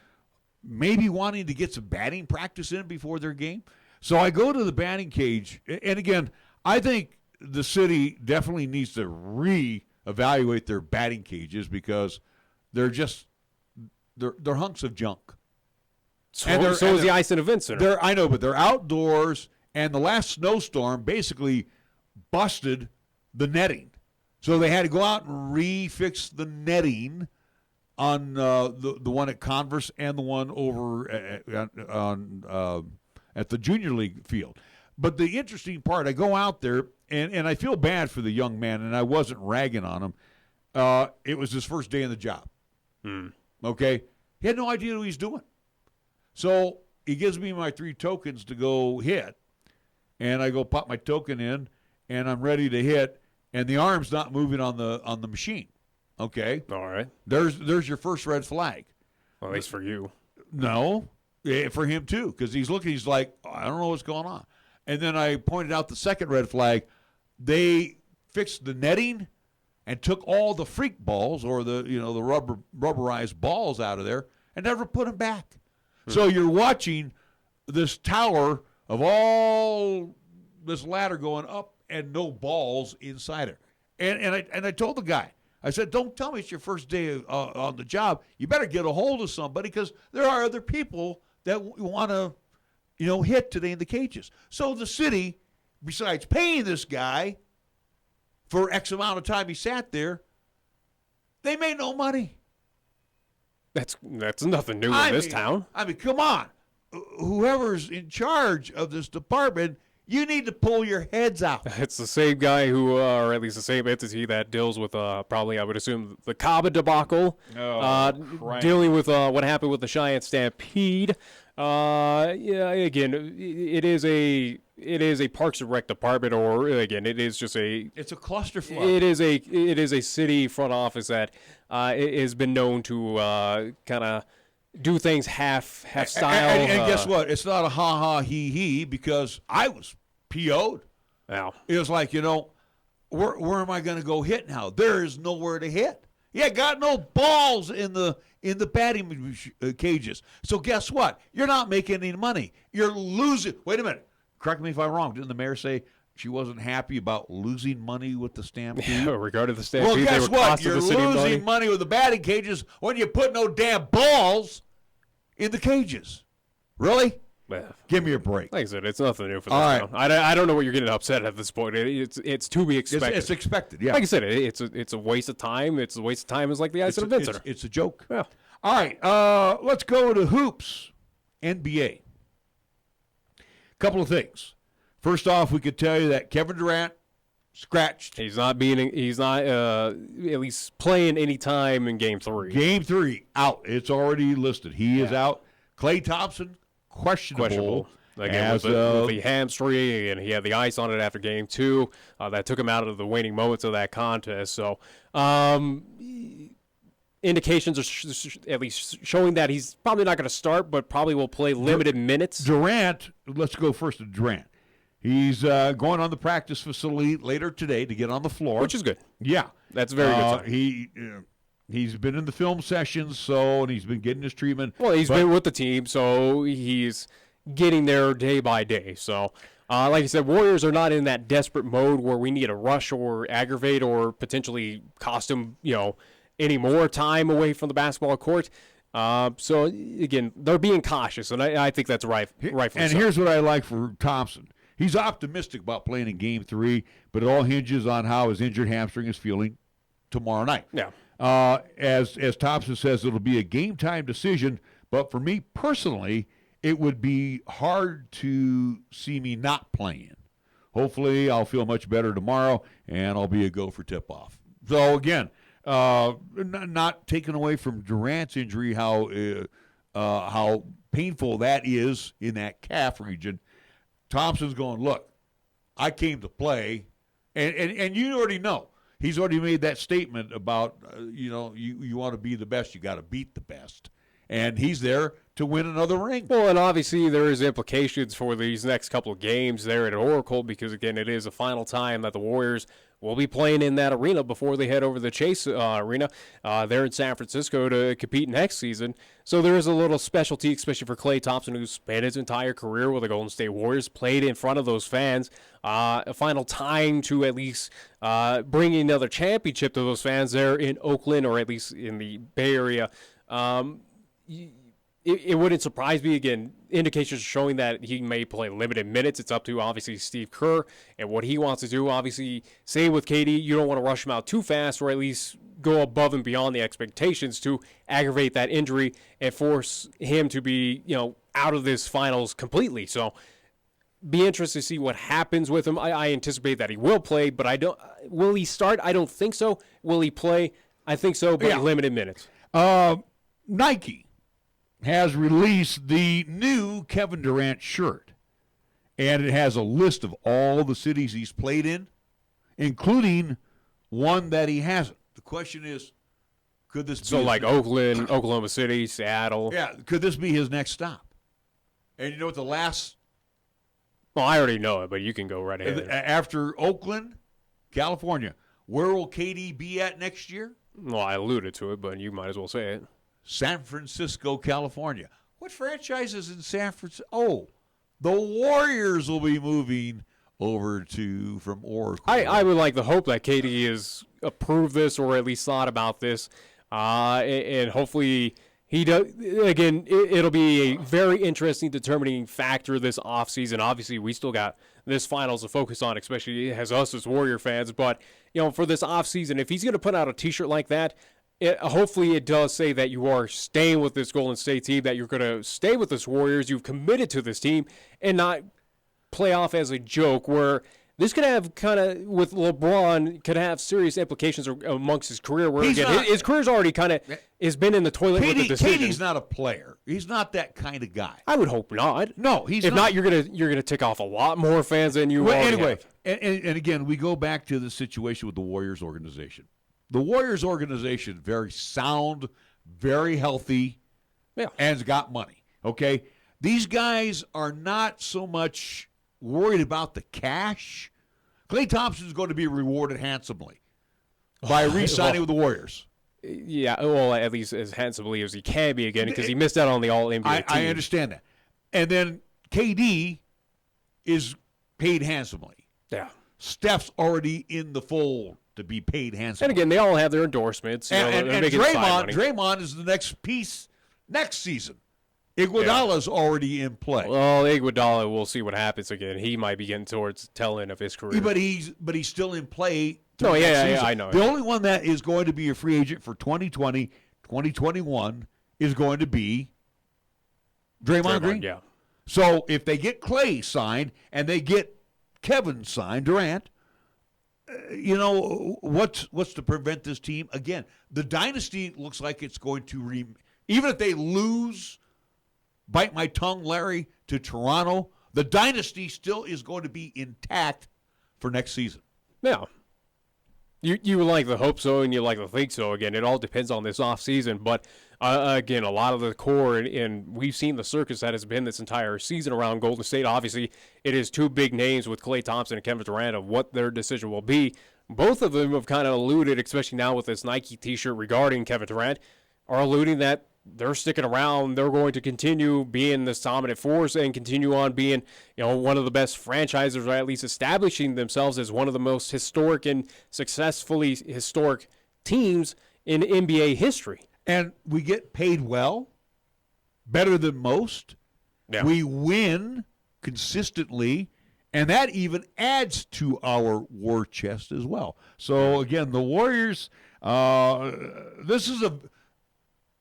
maybe wanting to get some batting practice in before their game. So I go to the batting cage, and again, I think the city definitely needs to reevaluate their batting cages because they're hunks of junk. So is the ice and event center. I know, but they're outdoors, and the last snowstorm basically busted the netting. So they had to go out and refix the netting on the one at Converse and the one over at the junior league field. But the interesting part, I go out there, and I feel bad for the young man, and I wasn't ragging on him. It was his first day on the job. Okay? He had no idea what he's doing. So he gives me my 3 tokens to go hit, and I go pop my token in, and I'm ready to hit, and the arm's not moving on the machine. Okay? All right. There's your first red flag. Well, at least for you. No, for him too, because he's looking, he's like, I don't know what's going on. And then I pointed out the second red flag. They fixed the netting and took all the freak balls or the rubberized balls out of there and never put them back. So you're watching this tower of all this ladder going up and no balls inside her. And I told the guy, I said, don't tell me it's your first day on the job. You better get a hold of somebody because there are other people that want to, hit today in the cages. So the city, besides paying this guy for X amount of time he sat there, they made no money. That's nothing new in this town. I mean, come on. Whoever's in charge of this department, you need to pull your heads out. It's the same guy who, or at least the same entity that deals with probably, I would assume, the Caba debacle. Dealing with what happened with the Cheyenne Stampede. Again, it is a Parks and Rec department, or again, it's a clusterfuck. It is a city front office that has been known to kind of do things half style. And guess what? It's not a ha he because I was PO'd. Wow. It was like, where am I going to go hit now? There is nowhere to hit. Yeah, got no balls in the batting cages. So guess what? You're not making any money. You're losing. Wait a minute. Correct me if I'm wrong. Didn't the mayor say she wasn't happy about losing money with the Stampede? Yeah, regarding the Stampede, well, guess what? You're losing money. money with the batting cages when you put no damn balls in the cages. Really? Yeah. Give me a break. Like I said, it's nothing new for this town. I don't know what you're getting upset at this point. It's to be expected. It's expected, yeah. Like I said, it's a waste of time. It's a waste of time. It's like the ice at a Vincer. It's a joke. Yeah. All right, let's go to hoops, NBA. Couple of things. First off, we could tell you that Kevin Durant scratched. He's not at least playing any time in Game 3. Game 3 out. It's already listed. He is out. Klay Thompson questionable. Again, with the hamstring, and he had the ice on it after Game 2. That took him out of the waning moments of that contest. So, indications are at least showing that he's probably not going to start, but probably will play limited minutes. Durant, let's go first to Durant. He's going on the practice facility later today to get on the floor. Which is good. Yeah. That's very good. He's been in the film sessions, and he's been getting his treatment. Well, he's been with the team, so he's getting there day by day. So, like I said, Warriors are not in that desperate mode where we need to rush or aggravate or potentially cost him, any more time away from the basketball court. So, again, they're being cautious, and I think that's rightfully and so. Here's what I like for Thompson. He's optimistic about playing in Game 3, but it all hinges on how his injured hamstring is feeling tomorrow night. Yeah. As Thompson says, it'll be a game-time decision, but for me personally, it would be hard to see me not playing. Hopefully, I'll feel much better tomorrow, and I'll be a go for tip-off. So, again, not taking away from Durant's injury, how painful that is in that calf region. Thompson's going, look, I came to play, and you already know. He's already made that statement about, you want to be the best, you got to beat the best. And he's there to win another ring. Well, and obviously there is implications for these next couple of games there at Oracle because, again, it is the final time that the Warriors will be playing in that arena before they head over to the Chase Arena there in San Francisco to compete next season. So there is a little specialty, especially for Klay Thompson, who's spent his entire career with the Golden State Warriors, played in front of those fans. A final time to at least bring another championship to those fans there in Oakland or at least in the Bay Area. It wouldn't surprise me. Again, indications showing that he may play limited minutes. It's up to, obviously, Steve Kerr and what he wants to do. Obviously, same with KD. You don't want to rush him out too fast or at least go above and beyond the expectations to aggravate that injury and force him to be, out of this finals completely. So, be interested to see what happens with him. I anticipate that he will play, but will he start? I don't think so. Will he play? I think so, but limited minutes. Nike has released the new Kevin Durant shirt, and it has a list of all the cities he's played in, including one that he hasn't. The question is, could this be like Oakland, Oklahoma City, Seattle? Yeah, could this be his next stop? And you know what the last... Well, I already know it, but you can go right ahead. After Oakland, California, where will KD be at next year? Well, I alluded to it, but you might as well say it. San Francisco, California. What franchise is in San Francisco? Oh, the Warriors will be moving over to from Orr. I would like to hope that Katie has approved this or at least thought about this, and hopefully he does. Again, it'll be a very interesting determining factor this offseason. Obviously, we still got this finals to focus on, especially as us as Warrior fans. But for this offseason, if he's going to put out a T-shirt like that, hopefully it does say that you are staying with this Golden State team, that you're going to stay with this Warriors, you've committed to this team, and not play off as a joke where this could have kind of, with LeBron, could have serious implications amongst his career where, his career's already kind of has been in the toilet with the decision. Katie's not a player. He's not that kind of guy. I would hope not. No, he's if not. You're gonna tick off a lot more fans than you already anyway, have. And again, we go back to the situation with the Warriors organization. The Warriors organization, very sound, very healthy, and has got money. Okay? These guys are not so much worried about the cash. Klay Thompson is going to be rewarded handsomely by re-signing with the Warriors. Yeah, well, at least as handsomely as he can be again, because he missed out on the All-NBA team. I understand that. And then KD is paid handsomely. Yeah. Steph's already in the fold to be paid handsomely. And again, they all have their endorsements. And Draymond is the next piece next season. Iguodala's already in play. Well, Iguodala, we'll see what happens again. He might be getting towards the tail end of his career. Yeah, but he's still in play. No, yeah, I know. The only one that is going to be a free agent for 2020, 2021 is going to be Draymond Green. Yeah. So if they get Klay signed and they get Kevin signed, Durant, what's to prevent this team? Again, the dynasty looks like it's going to even if they lose, bite my tongue, Larry, to Toronto, the dynasty still is going to be intact for next season. Yeah. You like to hope so and you like to think so. Again, it all depends on this offseason. But, again, a lot of the core, and we've seen the circus that has been this entire season around Golden State. Obviously, it is two big names with Klay Thompson and Kevin Durant of what their decision will be. Both of them have kind of alluded, especially now with this Nike T-shirt regarding Kevin Durant, are alluding that they're sticking around. They're going to continue being this dominant force and continue on being, one of the best franchises, or at least establishing themselves as one of the most historic and successfully historic teams in NBA history. And we get paid well, better than most. Yeah. We win consistently, and that even adds to our war chest as well. So, again, the Warriors, this is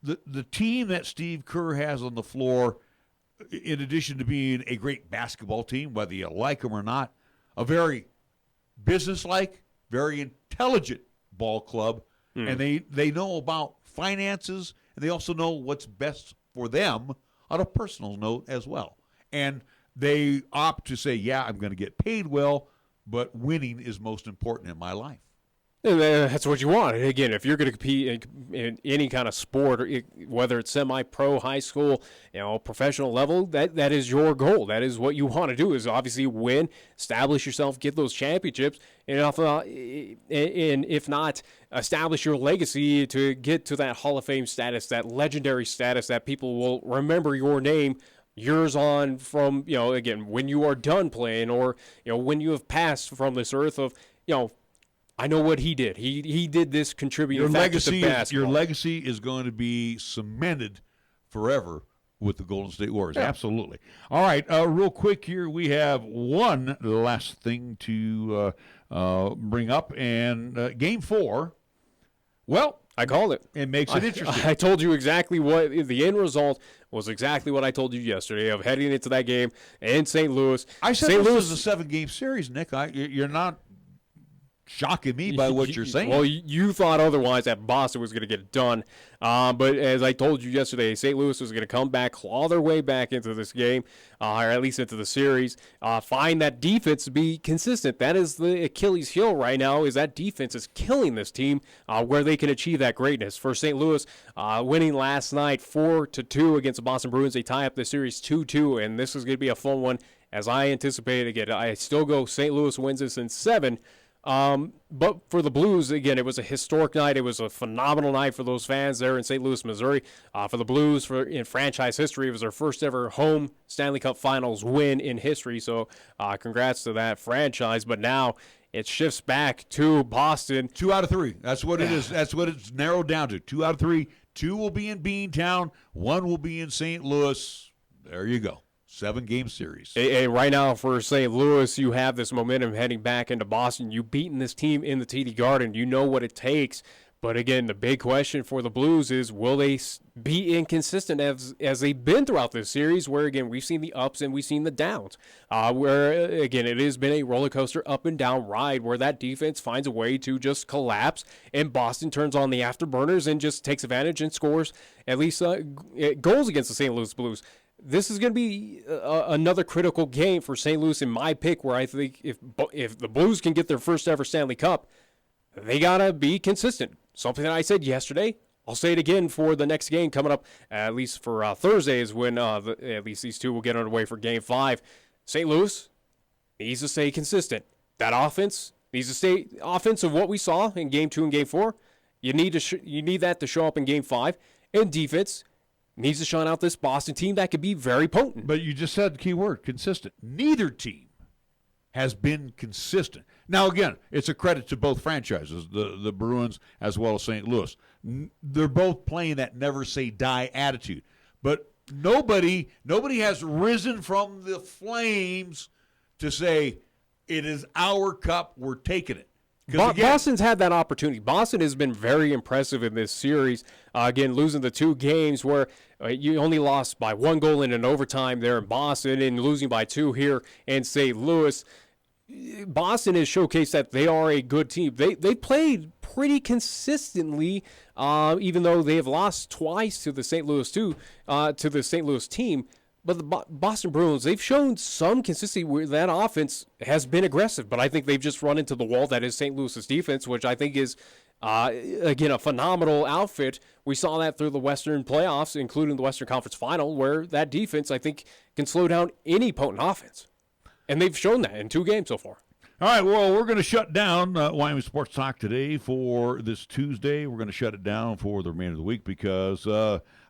the team that Steve Kerr has on the floor, in addition to being a great basketball team, whether you like them or not, a very businesslike, very intelligent ball club, and they know about finances, and they also know what's best for them on a personal note as well. And they opt to say, yeah, I'm going to get paid well, but winning is most important in my life. And that's what you want. And again, if you're going to compete in any kind of sport, whether it's semi-pro, high school, professional level, that is your goal. That is what you want to do, is obviously win, establish yourself, get those championships, and if not, establish your legacy to get to that Hall of Fame status, that legendary status that people will remember your name years on from, again, when you are done playing, or, when you have passed from this earth of, I know what he did. He did this contributing factor to basketball. Your legacy is going to be cemented forever with the Golden State Warriors. Yeah. Absolutely. All right, real quick here, we have one last thing to bring up, and Game 4. Well, I called it. It makes it interesting. I told you exactly what the end result was. Exactly what I told you yesterday of heading into that game in St. Louis. I said this was a 7-game series, Nick. You're not shocking me by what you're saying. Well, you thought otherwise, that Boston was going to get it done. But as I told you yesterday, St. Louis was going to come back, claw their way back into this game, or at least into the series, find that defense to be consistent. That is the Achilles heel right now, is that defense is killing this team where they can achieve that greatness. For St. Louis, winning last night 4-2 against the Boston Bruins, they tie up the series 2-2, and this is going to be a fun one. As I anticipated, again, I still go St. Louis wins this in 7. But for the Blues, again, it was a historic night. It was a phenomenal night for those fans there in St. Louis, Missouri. For the Blues, in franchise history, it was their first ever home Stanley Cup Finals win in history. So congrats to that franchise. But now it shifts back to Boston. 2 out of 3. That's what it is. That's what it's narrowed down to. 2 out of 3. 2 will be in Beantown. 1 will be in St. Louis. There you go. 7-game series. And right now for St. Louis, you have this momentum heading back into Boston. You've beaten this team in the TD Garden. You know what it takes. But again, the big question for the Blues is, will they be inconsistent as they've been throughout this series, where, again, we've seen the ups and we've seen the downs, where, again, it has been a roller coaster up and down ride where that defense finds a way to just collapse, and Boston turns on the afterburners and just takes advantage and scores at least goals against the St. Louis Blues. This is going to be another critical game for St. Louis in my pick, where I think if the Blues can get their first ever Stanley Cup, they got to be consistent. Something that I said yesterday, I'll say it again for the next game coming up, at least for Thursday, is when at least these two will get underway for Game 5. St. Louis needs to stay consistent. That offense needs to stay offense of what we saw in Game 2 and Game 4. You need that to show up in Game 5. And defense needs to shine out this Boston team that could be very potent. But you just said the key word, consistent. Neither team has been consistent. Now, again, it's a credit to both franchises, the Bruins as well as St. Louis. They're both playing that never say die attitude. But nobody has risen from the flames to say, it is our cup, we're taking it. Boston's had that opportunity. Boston has been very impressive in this series. Again, losing the 2 games where you only lost by 1 goal in an overtime there in Boston and losing by 2 here in St. Louis. Boston has showcased that they are a good team. They played pretty consistently, even though they have lost twice to the St. Louis team. But the Boston Bruins, they've shown some consistency where that offense has been aggressive. But I think they've just run into the wall that is St. Louis's defense, which I think is, again, a phenomenal outfit. We saw that through the Western playoffs, including the Western Conference Final, where that defense, I think, can slow down any potent offense. And they've shown that in 2 games so far. All right, well, we're going to shut down Wyoming Sports Talk today for this Tuesday. We're going to shut it down for the remainder of the week because